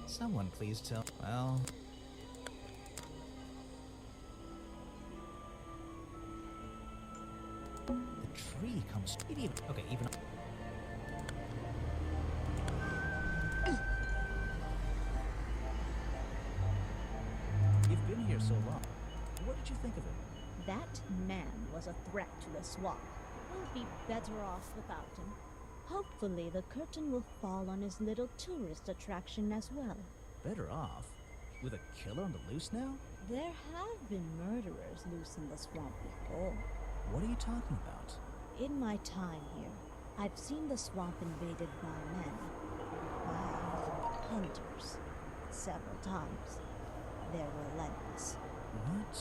Someone please tell. Well... The tree comes... Okay, even... You've been here so long. What did you think of him?
That man was a threat to the swamp. We'll be better off without him. Hopefully the curtain will fall on his little tourist attraction as well.
Better off? With a killer on the loose now?
There have been murderers loose in the swamp before.
What are you talking about?
In my time here, I've seen the swamp invaded by men. By hunters. Several times. They're relentless.
What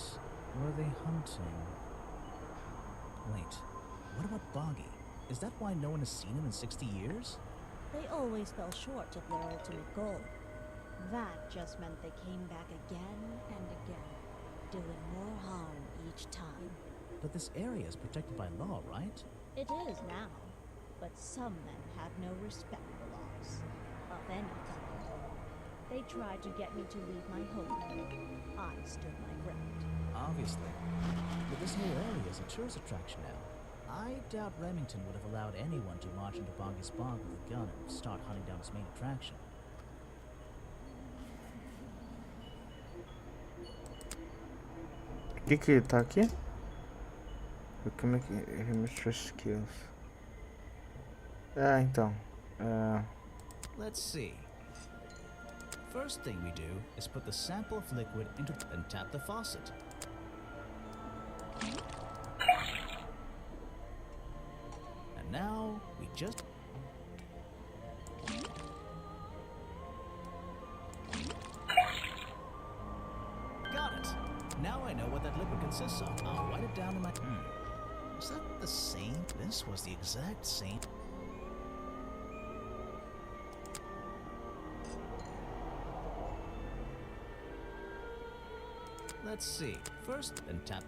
were they hunting? Wait, what about Boggy? Is that why no one has seen him in 60 years?
They always fell short of their ultimate goal. That just meant they came back again and again, doing more harm each time.
But this area is protected by law, right?
It is now, but some men have no respect for laws, of any kind. They tried to get me to leave my home. I stood my ground.
Obviously. But this whole area is a tourist attraction now. I doubt Remington would have allowed anyone to march into Boggy's bog with a gun and start hunting down his main attraction.
O que tá aqui? Como é que... Registro skills. Então.
Let's see. First thing we do is put the sample of liquid into and tap the faucet. And now we just... Got it! Now I know what that liquid consists of. I'll write it down in my... Was that the same? This was the exact same... Let's see. First, then tap.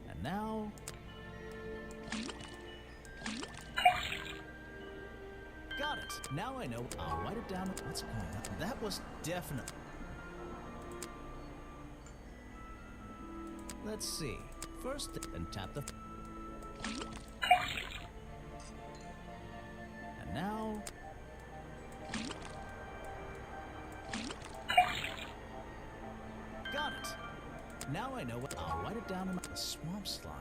And now... Got it! Now I know. I'll write it down. What's going on? That was definitely... Let's see. First, then tap the... And now... Got it! Now I know what... I'll write it down in my... The swamp slime.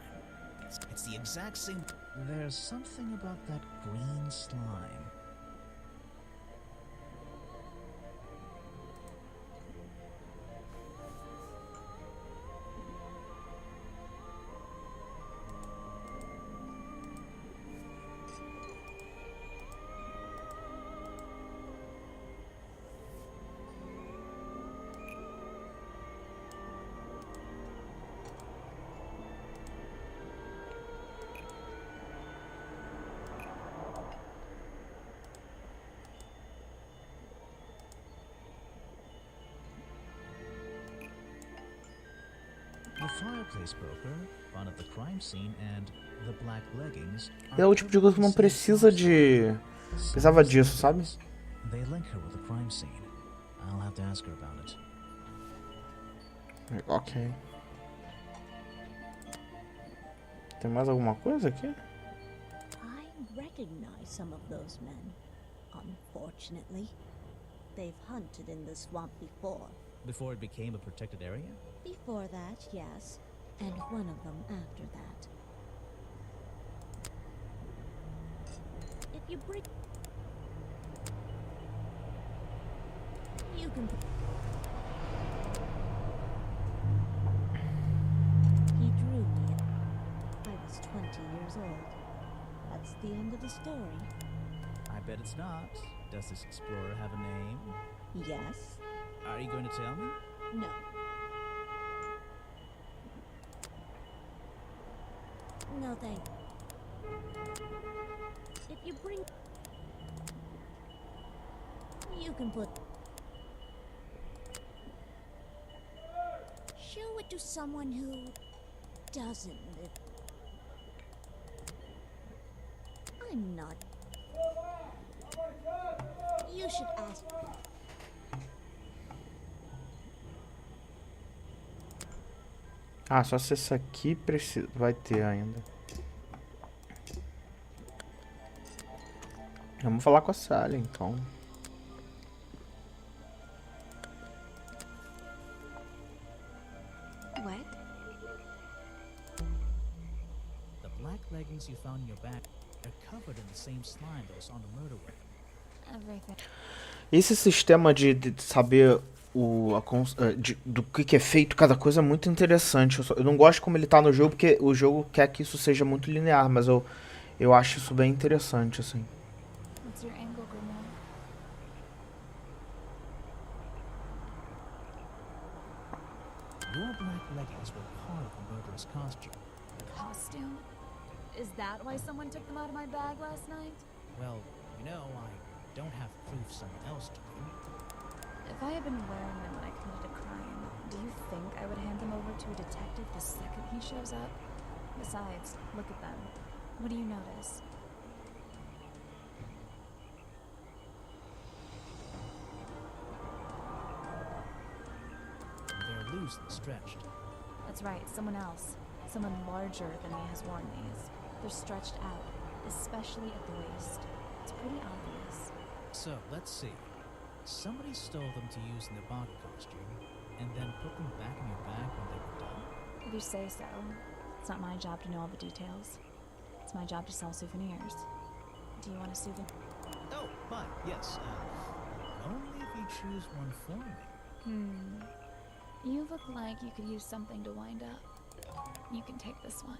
It's the exact same... There's something about that green slime. The fireplace broker found at the crime scene and the black leggings.
É o tipo de coisa que não precisa de... Precisava disso, sabe?
They link her with the crime scene. I'll have to ask her about it.
Ok. Tem mais alguma coisa aqui?
I recognize some of those men. Unfortunately, they've hunted in the swamp before.
Before it became a protected area?
Before that, yes. And one of them after that. If you bring... You can... He drew me. I was 20 years old. That's the end of the story.
I bet it's not. Does this explorer have a name?
Yes?
Are you going to tell me?
No. No, thank you. If you bring... You can put... Show it to someone who doesn't live. I'm not... You should ask...
Ah, só se esse aqui precisa... vai ter ainda. Vamos falar com a Sally, então.
What?
The black leggings you found in your bag are covered in the same slime that was on the murder weapon.
Everything.
Esse sistema de saber do que é feito cada coisa é muito interessante. Eu não gosto como ele tá no jogo, porque o jogo quer que isso seja muito linear, mas eu acho isso bem interessante, assim.
What's your angle, Grimoire?
Your black leggings were part of the murderer's costume.
Costume? Is that why someone took them out of my bag last night?
Well, you know, I don't have proof someone else took them.
If I had been wearing them when I committed a crime, do you think I would hand them over to a detective the second he shows up? Besides, look at them. What do you notice?
They're loose and stretched.
That's right, someone else. Someone larger than me has worn these. They're stretched out, especially at the waist. It's pretty obvious.
So, let's see. Somebody stole them to use in their body costume, and then put them back in your bag when they were done?
If you say so. It's not my job to know all the details. It's my job to sell souvenirs. Do you want a souvenir?
Oh, my, yes. Only if you choose one for me.
You look like you could use something to wind up. You can take this one.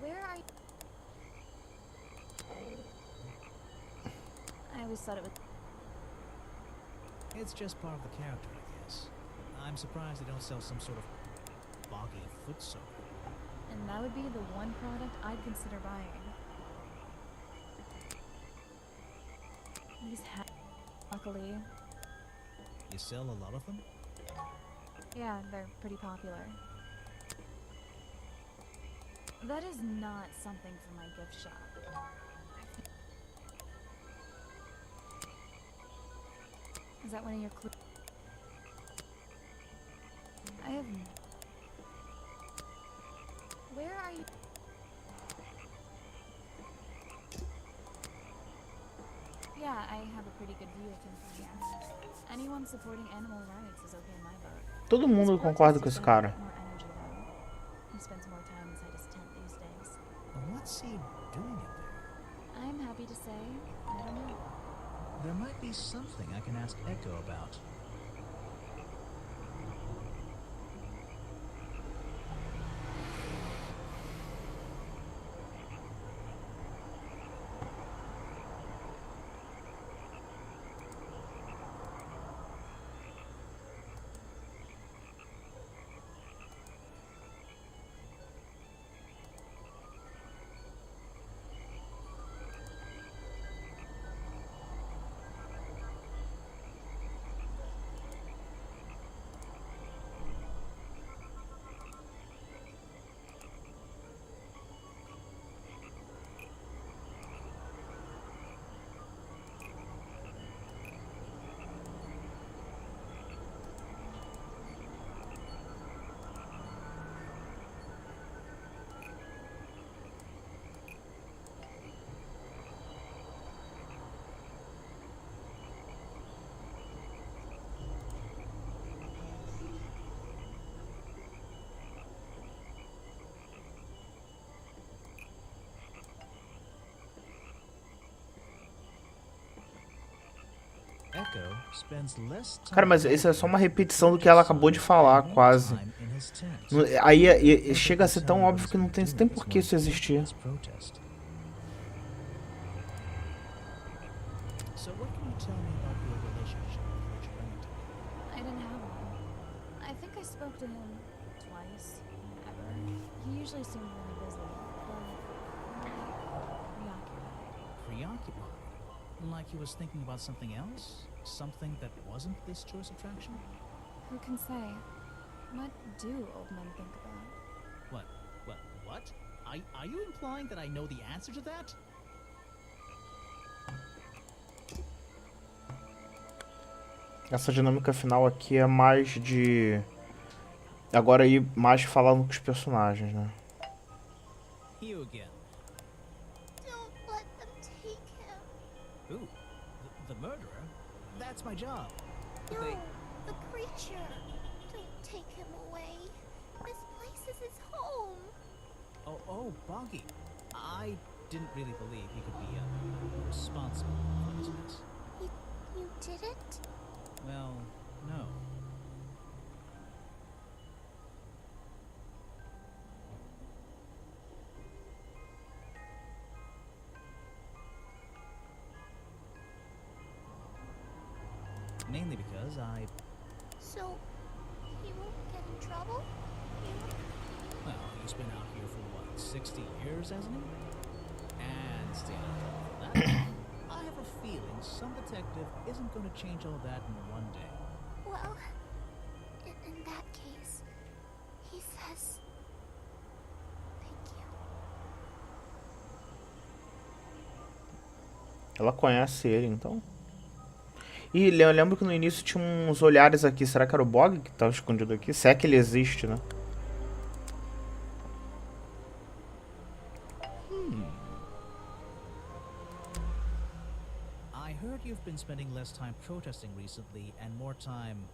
Where are you? I always thought it was...
It's just part of the character, I guess. I'm surprised they don't sell some sort of boggy foot soap.
And that would be the one product I'd consider buying. These luckily.
You sell a lot of them?
Yeah, they're pretty popular. That is not something for my gift shop. Is that one of your clues? I have... Where are you? Yeah, I have a pretty good view of him from here. Anyone supporting animal rights is okay in my book.
Todo mundo concorda com esse cara.
More energy though. He spends more time inside his tent these days.
What's he doing in there?
I'm happy to say, I don't know.
There might be something I can ask Echo about. Echo spends less time
Cara, mas isso é só uma repetição do que ela acabou de falar, quase. Aí chega a ser tão óbvio que não tem por que isso existir.
So what can you tell me about your relationship with Richard Remington?
I didn't have one. I think I spoke to him twice, ever. He usually seemed really busy, but preoccupied.
Preoccupied? Like he was thinking about something else? Something that wasn't this choice attraction?
Who can say? What do old men think about?
What? Are you implying that I know the answer to that?
Essa dinâmica final aqui é mais de... Agora aí, mais falando com os personagens, né?
You again.
Don't let them take him.
Who? The murderer? That's my job.
No,
They...
the creature. Don't take him away. This place is his home.
Oh, Boggy. I didn't really believe he could be responsible for this mess.
You did it?
Well, no. Mainly because I...
So, he won't get in trouble?
Well, he's been out here for what, 60 years, hasn't he? And staying out of trouble for that. I have a feeling some detective isn't going to change all that in one day.
Well, in that case, he says... Thank you.
Ela conhece ele, então? E eu lembro que no início tinha uns olhares aqui. Será que era o Bog que tava escondido aqui? Se é que ele existe, né?
I heard you've been spending less time protesting recently and more time,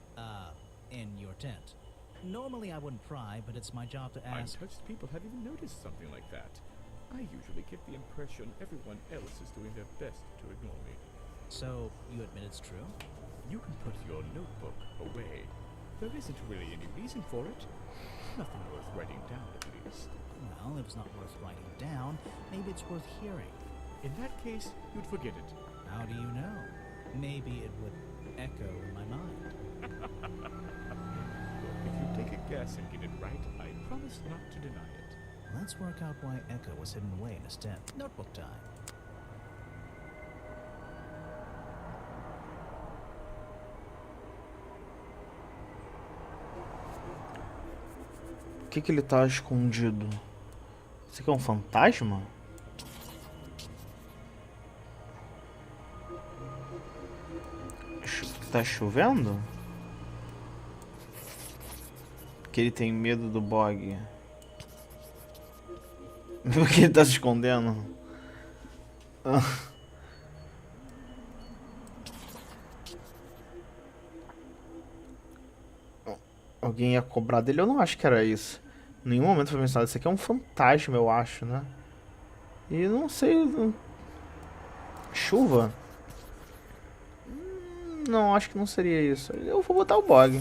in your tent. Normally I wouldn't pry, but it's my job to ask...
Untouched people have even noticed something like that. I usually get the impression everyone else is doing their best to ignore me.
So, you admit it's true?
You can put your notebook away. There isn't really any reason for it. Nothing worth writing down, at least.
Well, if it's not worth writing down, maybe it's worth hearing.
In that case, you'd forget it.
How do you know? Maybe it would echo in my mind.
If you take a guess and get it right, I promise not to deny it.
Let's work out why Echo was hidden away in his tent. Notebook time.
O que ele tá escondido? Isso aqui é um fantasma? Tá chovendo? Porque ele tem medo do Bog. Por que ele tá se escondendo? Alguém ia cobrar dele? Eu não acho que era isso. Em nenhum momento foi mencionado. Isso aqui é um fantasma, eu acho, né? E não sei... Chuva? Não, acho que não seria isso. Eu vou botar o Bog.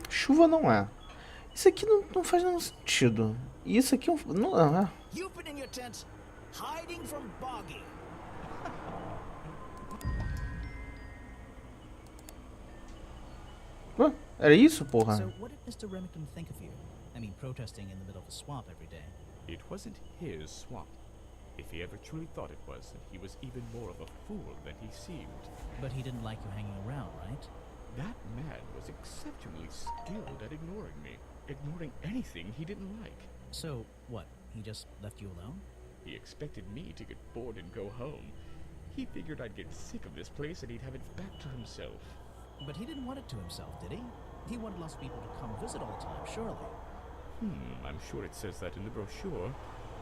Chuva não é. Isso aqui não faz nenhum sentido. E isso aqui é um... Não é.
You've been in your tent, hiding from Boggy.
Ué, era isso, porra?
So what did Mr. Remington think of you? I mean, protesting in the middle of a swamp every day.
It wasn't his swamp. If he ever truly thought it was, then he was even more of a fool than he seemed.
But he didn't like you hanging around, right?
That man was exceptionally skilled at ignoring me. Ignoring anything he didn't like.
So, what, he just left you alone?
He expected me to get bored and go home. He figured I'd get sick of this place and he'd have it back to himself.
But he didn't want it to himself, did he? He wanted lots of people to come visit all the time, surely.
I'm sure it says that in the brochure.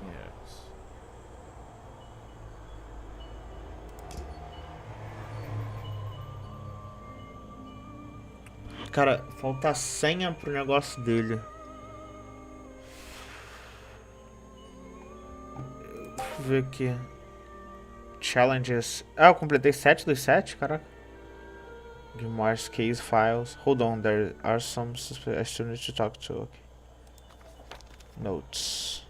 Yes.
Cara, falta a senha pro negócio dele. ver aqui. Challenges. Ah, eu completei 7 dos 7, caraca. Grimoire's case files. Hold on, there are some I still need to talk to. Okay. Notes.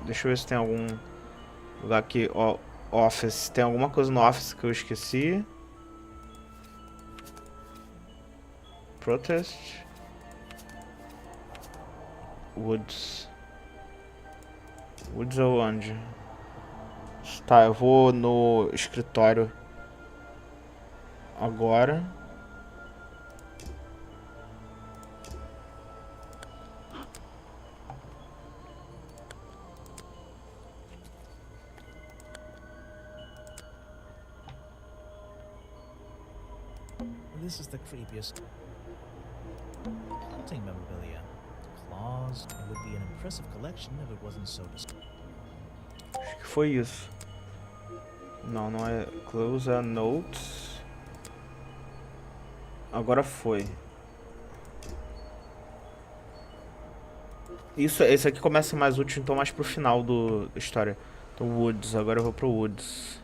Deixa eu ver se tem algum lugar aqui. Office. Tem alguma coisa no Office que eu esqueci. Protest. Woods. Woods ou onde? Tá, eu vou no escritório agora.
This is the creepiest. Hunting memorabilia. Claws. It would be an impressive collection if it wasn't so
Acho que foi isso. Não, não é. Close a notes. Agora foi. Esse aqui começa mais útil, então mais pro final da história. Então Woods, agora eu vou pro Woods.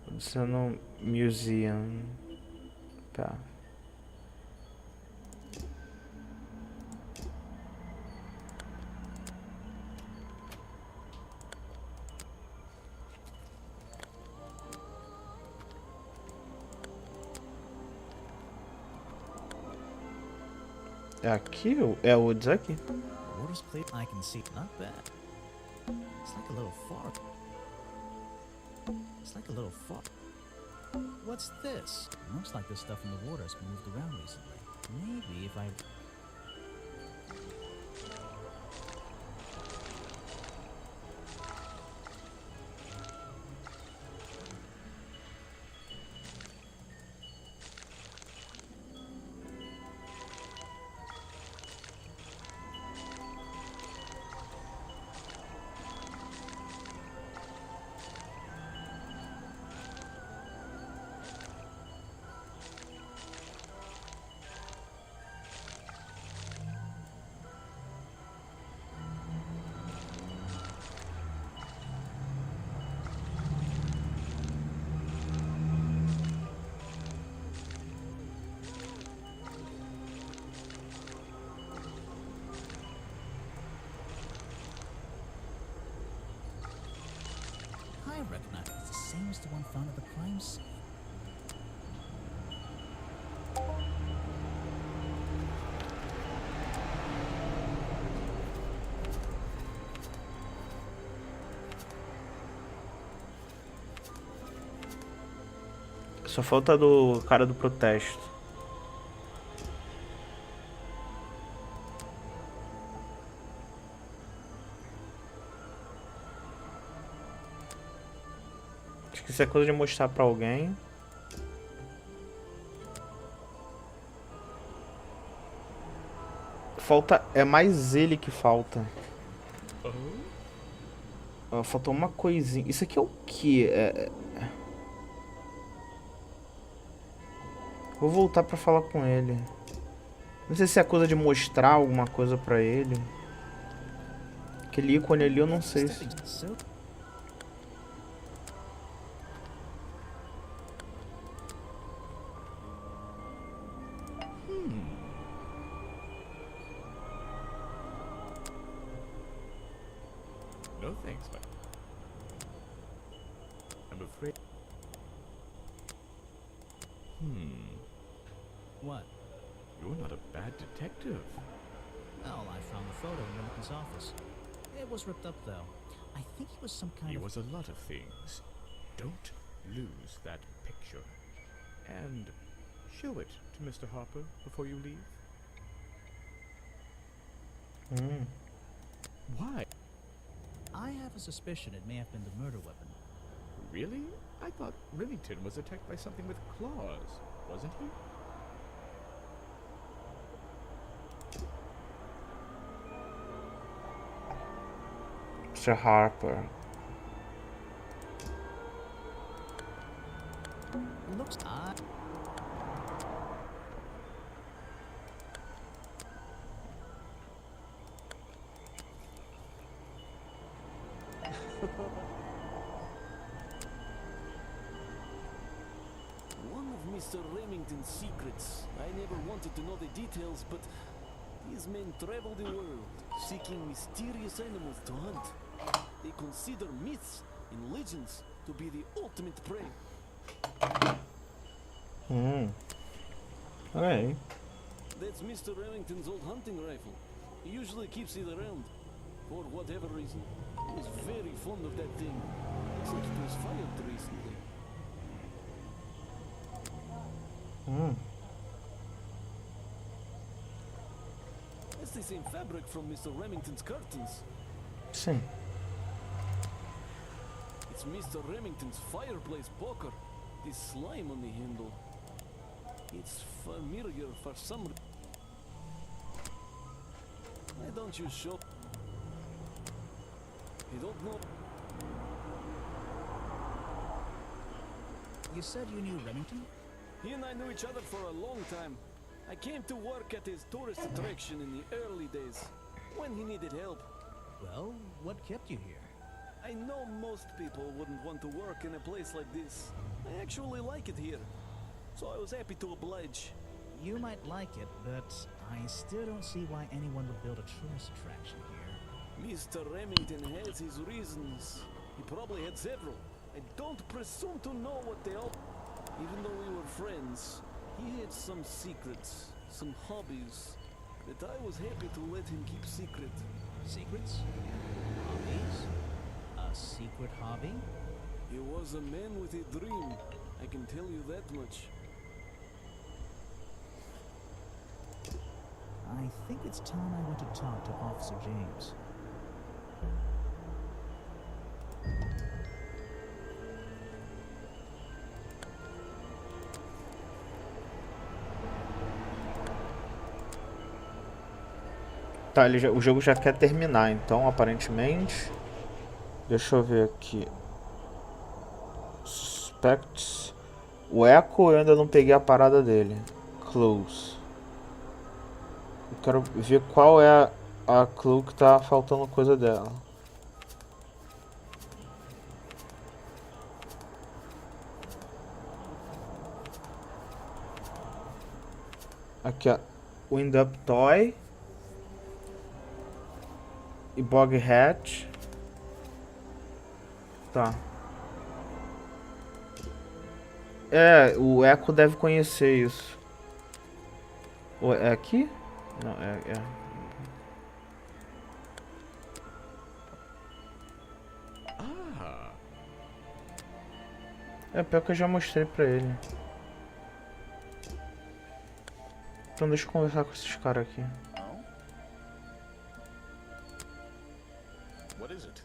Woods é no Museum. Tá. É aqui? É o Woods aqui.
Water's clear. I can see. Not bad. It's like a little far. It's like a little far. What's this? Looks like this stuff in the water has been moved around recently. Maybe if I... I recognize it's the same as the one found at the crime scene.
Só falta do cara do protesto. Acho que isso é coisa de mostrar pra alguém. Falta... É mais ele que falta. Faltou uma coisinha. Isso aqui é o quê? Vou voltar pra falar com ele. Não sei se é coisa de mostrar alguma coisa pra ele. Aquele ícone ali eu não sei se...
No thanks, but I'm afraid.
What?
You're not a bad detective.
Well, I found the photo in Lincoln's office. It was ripped up, though. I think he was some kind
He
of...
was a lot of things. Don't lose that picture. And show it to Mr. Harper before you leave. Why?
I have a suspicion it may have been the murder weapon.
Really? I thought Remington was attacked by something with claws, wasn't he?
Mr. Harper.
Looks odd.
Mr. Remington's secrets. I never wanted to know the details, but these men travel the world, seeking mysterious animals to hunt. They consider myths and legends to be the ultimate prey.
Okay.
That's Mr. Remington's old hunting rifle. He usually keeps it around. For whatever reason. He was very fond of that thing. Looks like it was fired recently. That's the same fabric from Mr. Remington's curtains.
Sim.
It's Mr. Remington's fireplace poker. This slime on the handle. It's familiar for some reason. Why don't you show? You don't know?
You said you knew Remington?
He and I knew each other for a long time. I came to work at his tourist attraction in the early days, when he needed help.
Well, what kept you here?
I know most people wouldn't want to work in a place like this. I actually like it here, so I was happy to oblige.
You might like it, but I still don't see why anyone would build a tourist attraction here.
Mr. Remington has his reasons. He probably had several. I don't presume to know what they all... Even though we were friends, he had some secrets, some hobbies, that I was happy to let him keep secret.
Secrets? Hobbies? A secret hobby?
He was a man with a dream, I can tell you that much.
I think it's time I went to talk to Officer James.
Tá, o jogo já quer terminar, então, aparentemente. Deixa eu ver aqui. Suspects. O Echo, eu ainda não peguei a parada dele. Clues. Eu quero ver qual é a clue que tá faltando coisa dela. Aqui, ó. Wind Up Toy. E Bog Hatch. Tá. É, o Echo deve conhecer isso. É aqui? Não, é. É pior que eu já mostrei pra ele. Então deixa eu conversar com esses caras aqui.
What is it?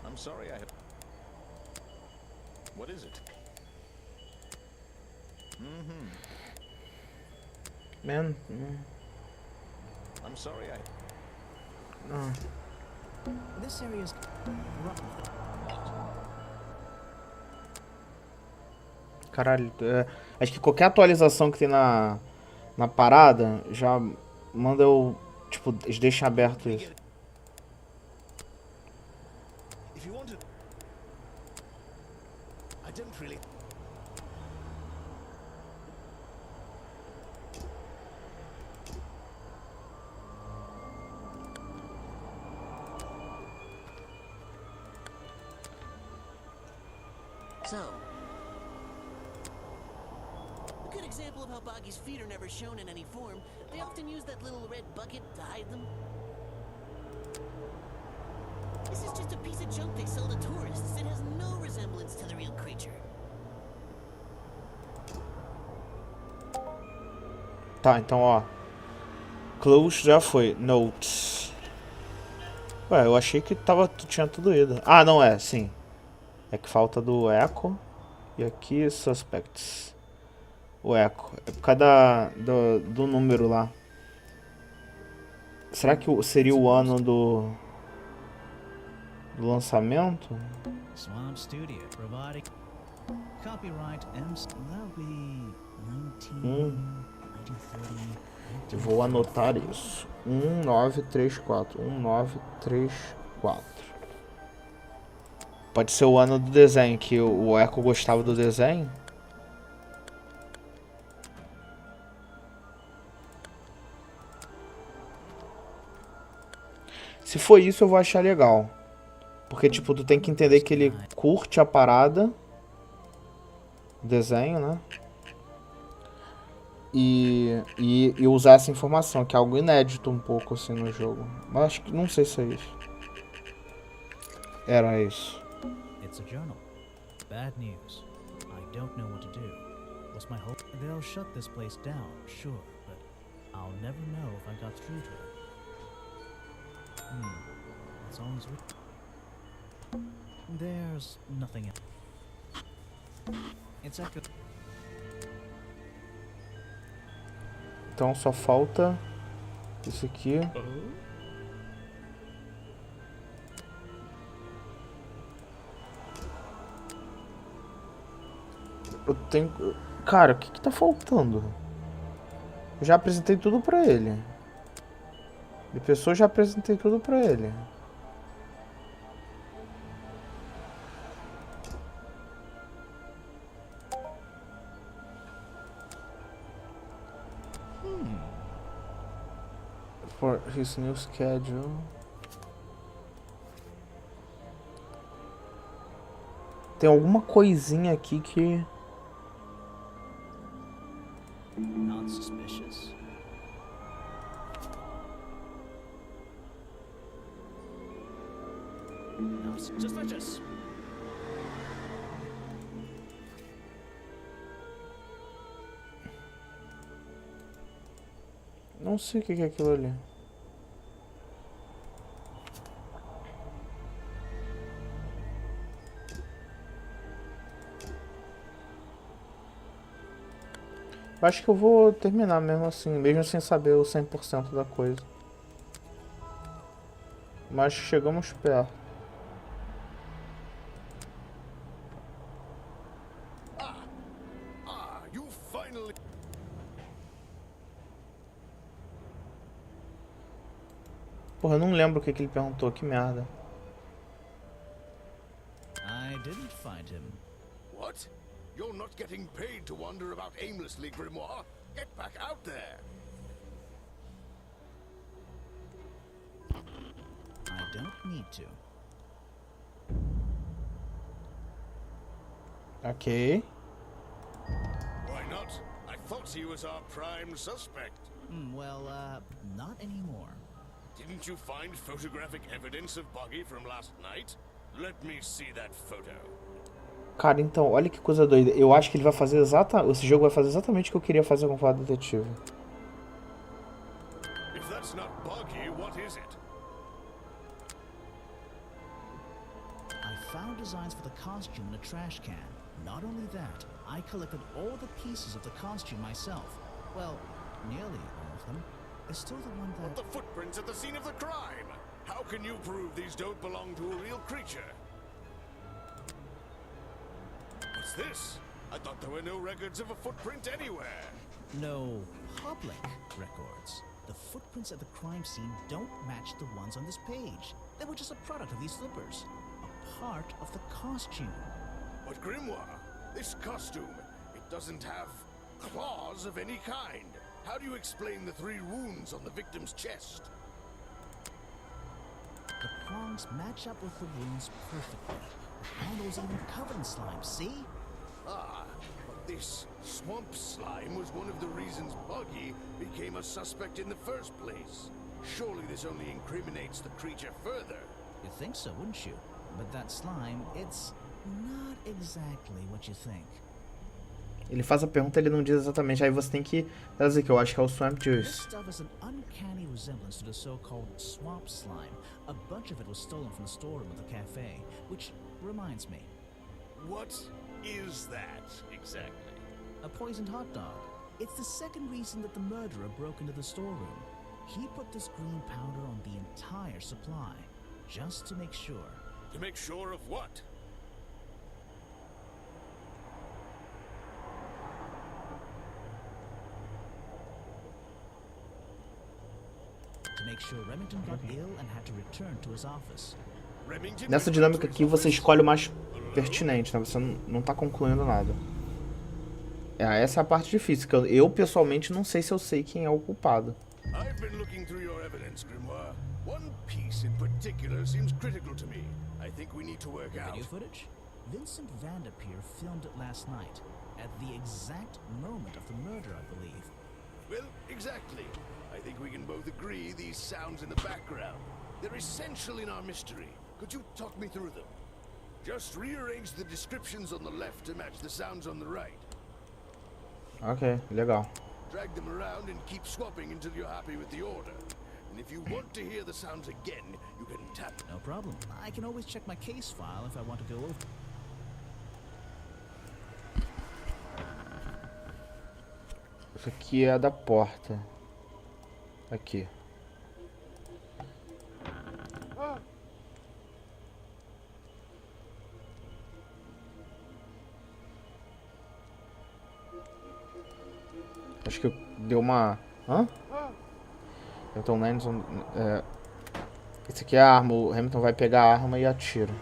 I'm sorry, I have... What is it?
Man.
I'm sorry, I...
This area is
Caralho, acho que qualquer atualização que tem na parada já manda eu, tipo, deixa aberto isso.
If you want to... I don't really...
So, a good example of how Boggy's feet are never shown in any form. They often use that little red bucket to hide them. This is just a piece of junk they sell to tourists. It has no resemblance to the real creature.
Tá, então ó. Close já foi. Notes. Ué, eu achei que tinha tudo ido. Ah, não é, sim. É que falta do Echo. E aqui, Suspects. O Echo. É por causa do número lá. Será que seria o ano do lançamento?
Swamp Studio providing copyright that'll be 1930.
Eu vou anotar isso. 1934. 1934. 4. Pode ser o ano do desenho, que o Echo gostava do desenho. Se for isso, eu vou achar legal. Porque, tipo, tu tem que entender que ele curte a parada. O desenho, né? E usar essa informação, que é algo inédito um pouco, assim, no jogo. Mas acho que, não sei se é isso. Era isso.
It's a journal. Bad news. I don't know what to do. Was my hope they'll shut this place down, sure, but I'll never know if I got through to it. It's always with. There's nothing else. It's echo.
Então só falta isso aqui. Eu tenho... Cara, o que tá faltando? Eu já apresentei tudo pra ele. De pessoa, já apresentei tudo pra ele. For his new schedule. Tem alguma coisinha aqui que...
Not suspicious. Not suspicious.
Não sei o que é aquilo ali. Acho que eu vou terminar mesmo assim, mesmo sem saber o 100% da coisa. Mas chegamos perto.
You finally...
Porra, eu não lembro o que ele perguntou, que merda.
I didn't find him.
What? You're not getting paid to wander about aimlessly, Grimoire. Get back out there.
I don't need to.
Ok.
Why not? I thought he was our prime suspect.
Not anymore.
Didn't you find photographic evidence of Buggy from last night? Let me see that photo.
Cara, então, olha que coisa doida. Eu acho que ele vai fazer esse jogo vai fazer exatamente o que eu queria fazer com o Fado Detetive.
If that's not Buggy, what is it?
I found designs for the costume in a trash can. Not only that, I collected all the pieces of the costume myself. Well, nearly all of them. It's still the one that...
But the footprints at the scene of the crime! How can you prove these don't belong to a real creature? What's this? I thought there were no records of a footprint anywhere.
No public records. The footprints at the crime scene don't match the ones on this page. They were just a product of these slippers. A part of the costume.
But Grimoire, this costume, it doesn't have claws of any kind. How do you explain the 3 wounds on the victim's chest?
The prongs match up with the wounds perfectly. The handle's even covered in slime, see?
Ah, but this swamp slime was one of the reasons Buggy became a suspect in the first place. Surely this only incriminates the creature further.
You'd think so, wouldn't you? But that slime, it's not exactly what you think.
Ele faz a pergunta, ele não diz exatamente. Aí você tem que trazer que eu acho que é o Swamp
This
Juice.
stuff is an uncanny resemblance to the so-called swamp slime. A bunch of it was stolen from the storeroom of the cafe, which reminds me.
What is that exactly?
A poisoned hot dog. It's the second reason that the murderer broke into the storeroom. He put this green powder on the entire supply, just to make sure.
To make sure of what?
To make make sure Remington got ill and had to return to his office.
Nessa dinâmica aqui você escolhe o mais pertinente, né? Você não tá concluindo nada. Essa é a parte difícil, que eu pessoalmente não sei se eu sei quem é o culpado.
I've been looking through your evidence, Grimoire. One piece in particular seems critical to me. I think we need to work out.
Video footage? Vincent Vanderpeer filmed it last night, at the exact moment of the murder, I believe.
Well, exactly. I think we can both agree these sounds in the background. They're essential in our mystery. Could you talk me through them? Just rearrange the descriptions on the left to match the sounds on the right.
Ok, legal.
Drag them around and keep swapping until you're happy with the order. And if you want to hear the sounds again, you can tap.
No problem. I can always check my case file if I want to go over.
Isso aqui é a da porta. Aqui. Acho que deu uma... Hã? Então, Lennon... Esse aqui é a arma. O Hamilton vai pegar a arma e atira.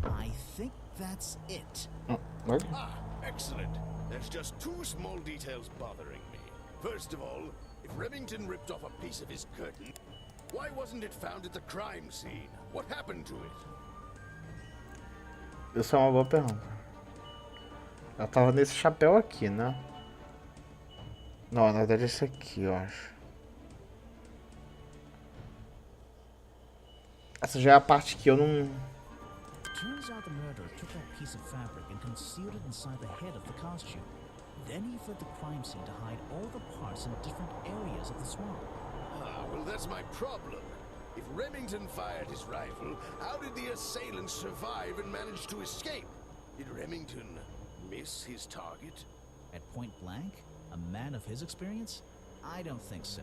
I think that's it.
What?
Ah, excellent. There's just two small details bothering me. First of all, if Remington ripped off a piece of his curtain, why wasn't it found at the crime scene? What happened to it?
Isso é uma boa pergunta. Ela tava nesse chapéu aqui, né? Não, na verdade é esse aqui, eu acho. Essa já é a parte que eu não...
Turns out the murderer took that piece of fabric and concealed it inside the head of the costume. Then he fled the crime scene to hide all the parts in different areas of the swamp.
Ah, well, that's my problem. If Remington fired his rifle, how did the assailant survive and manage to escape? Did Remington miss his target?
At point blank? A man of his experience? I don't think so.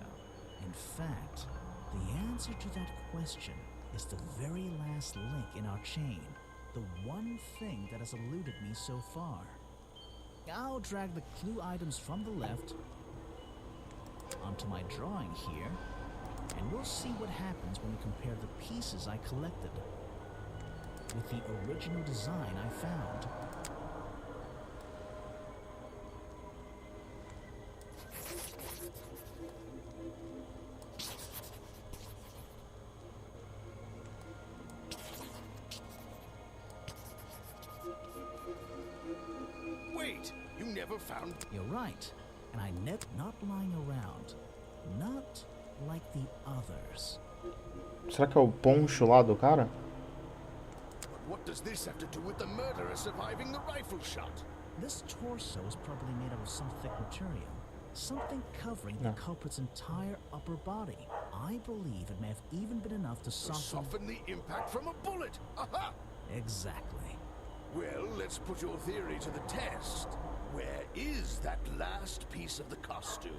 In fact, the answer to that question is the very last link in our chain. The one thing that has eluded me so far. I'll drag the clue items from the left onto my drawing here, and we'll see what happens when we compare the pieces I collected with the original design I found.
Wait, you never found...
You're right, and I not lying around. Not like the others.
Será que é o poncho lá do cara?
But what does this have to do with the murderer surviving the rifle shot?
This torso is probably made out of some thick material. Something covering the culprit's entire upper body. I believe it may have even been enough to
Soften the impact from a bullet! Aha!
Exactly.
Well, let's put your theory to the test. Where is that last piece of the costume?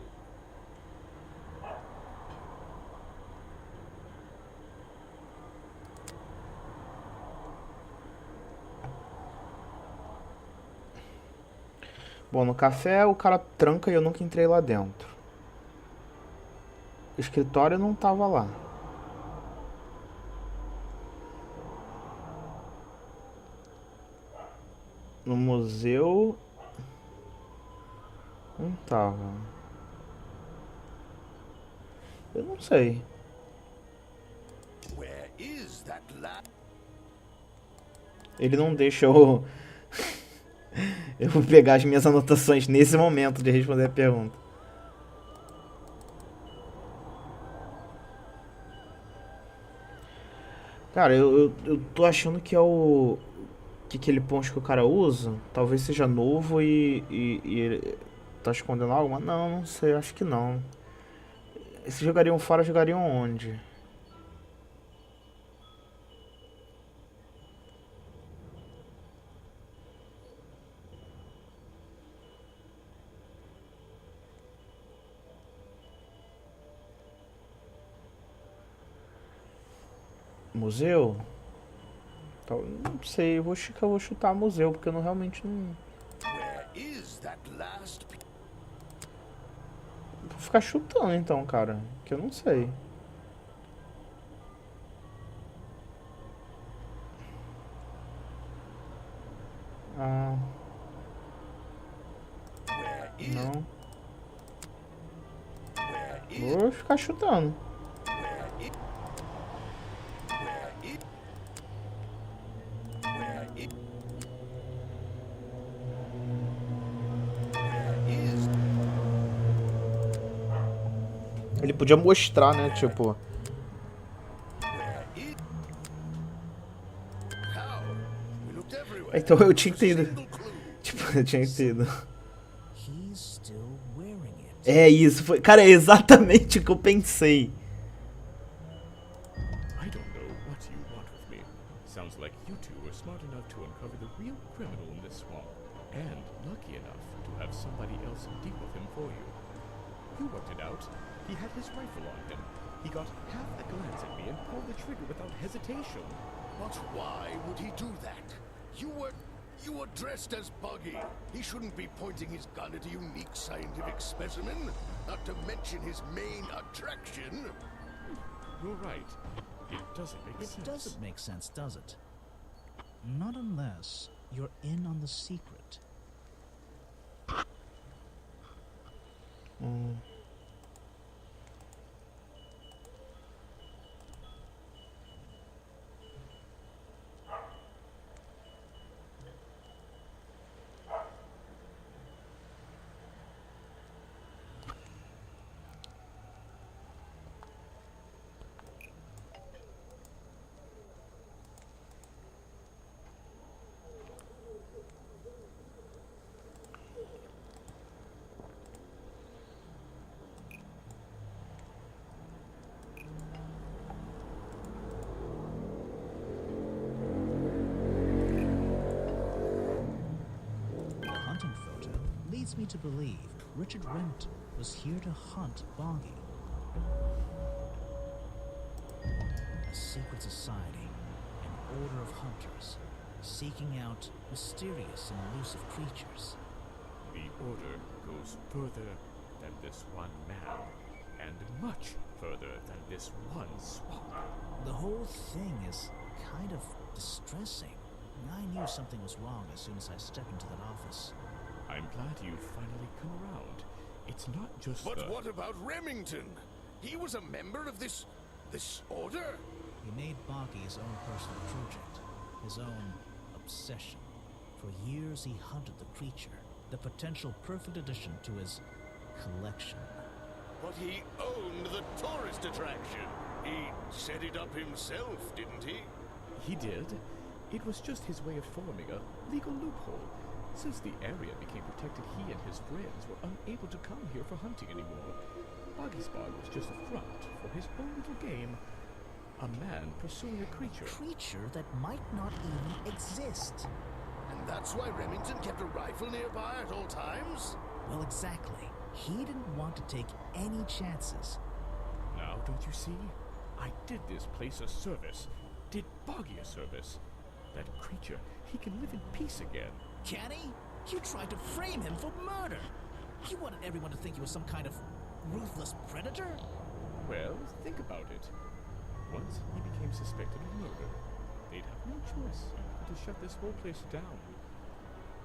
Bom, no café o cara tranca e eu nunca entrei lá dentro. O escritório não tava lá. No museu não tava. Eu não sei.
Where is that
Ele não deixa eu eu vou pegar as minhas anotações nesse momento de responder a pergunta. Cara, eu tô achando que é o que aquele poncho que o cara usa talvez seja novo e ele tá escondendo algo, mas não sei, acho que não. Se jogariam fora, jogariam onde? Museu? Não sei, eu vou chutar museu, porque eu não realmente não.
Where is that last
Vou ficar chutando então, cara, que eu não sei. Ah. Não. Vou ficar chutando. Ele podia mostrar, né, tipo... Então eu tinha entendido. Tipo, eu tinha entendido. É isso, foi... Cara, é exatamente o que eu pensei.
I don't know what you want with me. Sounds like you two were smart enough to uncover the real criminal in this swamp, and lucky enough to have somebody else deal with him for you. You worked it out. He had his rifle on him. He got half a glance at me and pulled the trigger without hesitation.
But why would he do that? You were dressed as Buggy. He shouldn't be pointing his gun at a unique scientific specimen, not to mention his main attraction.
You're right. It doesn't make sense.
It doesn't make sense, does it? Not unless you're in on the secret. Leads me to believe Richard Remington was here to hunt Boggy. A secret society, an order of hunters, seeking out mysterious and elusive creatures.
The order goes further than this one man, and much further than this one swamp.
The whole thing is kind of distressing. I knew something was wrong as soon as I stepped into that office.
I'm glad you've finally come around. It's not just
But what about Remington? He was a member of this order?
He made Boggy his own personal project, his own obsession. For years he hunted the creature, the potential perfect addition to his collection.
But he owned the tourist attraction. He set it up himself, didn't he?
He did. It was just his way of forming a legal loophole. Since the area became protected, he and his friends were unable to come here for hunting anymore. Boggy's Bog was just a front for his own little game. A man pursuing a creature.
Creature that might not even exist.
And that's why Remington kept a rifle nearby at all times?
Well, exactly. He didn't want to take any chances.
Now, don't you see? I did this place a service. Did Boggy a service. That creature, he can live in peace again.
Can he? You tried to frame him for murder. You wanted everyone to think he was some kind of ruthless predator?
Well, think about it. Once he became suspected of murder, they'd have no choice but to shut this whole place down.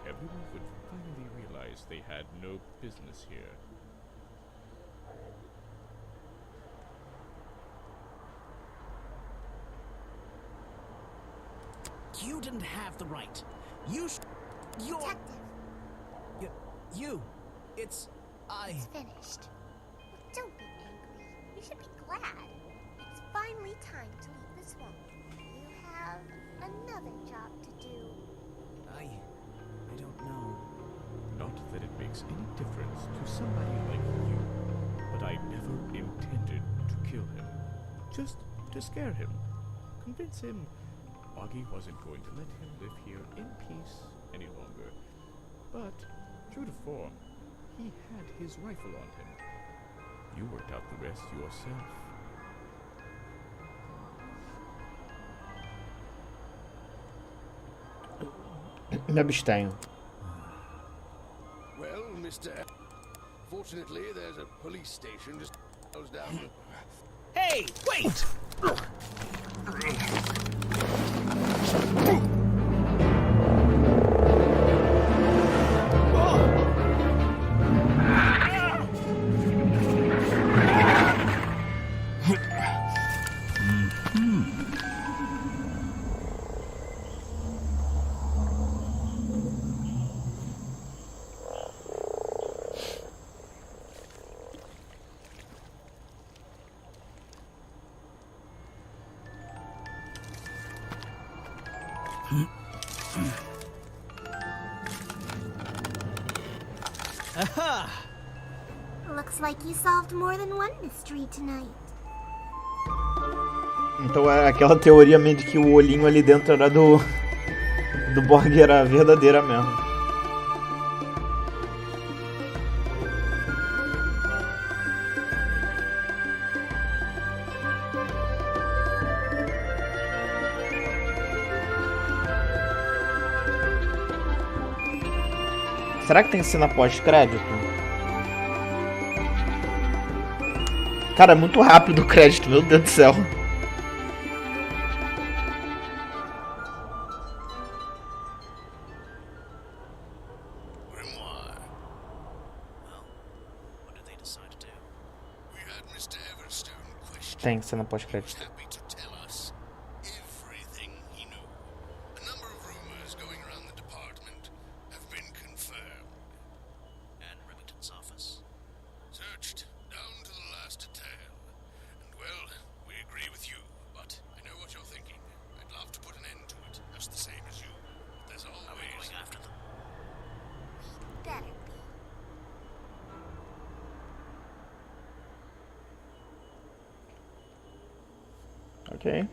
Everyone would finally realize they had no business here.
You didn't have the right. You're...
Detective.
You. It's...
It's finished. Don't be angry. You should be glad. It's finally time to leave the swamp. You have another job to do.
makes any difference to somebody like you. But I never intended to kill him. Just to scare him. Convince him Boggy wasn't going to let him live here in peace any longer. But, true to form, he had his rifle on him. You worked out the rest yourself.
Me abstenho.
Well, Mr. Fortunately, there's a police station just down the...
Hey, wait! Aha!
Looks like you solved more than one mystery tonight.
Então é aquela teoria meio de que o olhinho ali dentro era do Borg, era verdadeira mesmo. Será que tem cena pós-crédito? Cara, é muito rápido o crédito, meu Deus do céu.
Grimoire. Well, what did they decide to do? We had Mr. Everstone question.
Tem cena pós-crédito.
Happy to tell us everything he knew. A number of rumors going around the department have been confirmed.
And Remington's office?
Searched down to the last detail. And well, we agree with you, but I know what you're thinking. I'd love to put an end to it, just the same as you. But there's always...
Are we going after them?
Better be.
Ok.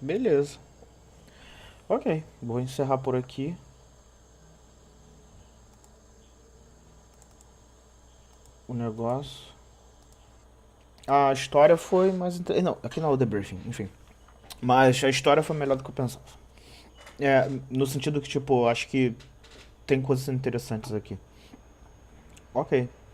Beleza. Ok, vou encerrar por aqui. O negócio. A história foi mais... Não, aqui não é o debriefing, enfim. Mas a história foi melhor do que eu pensava. No sentido que, tipo, acho que tem coisas interessantes aqui. Ok.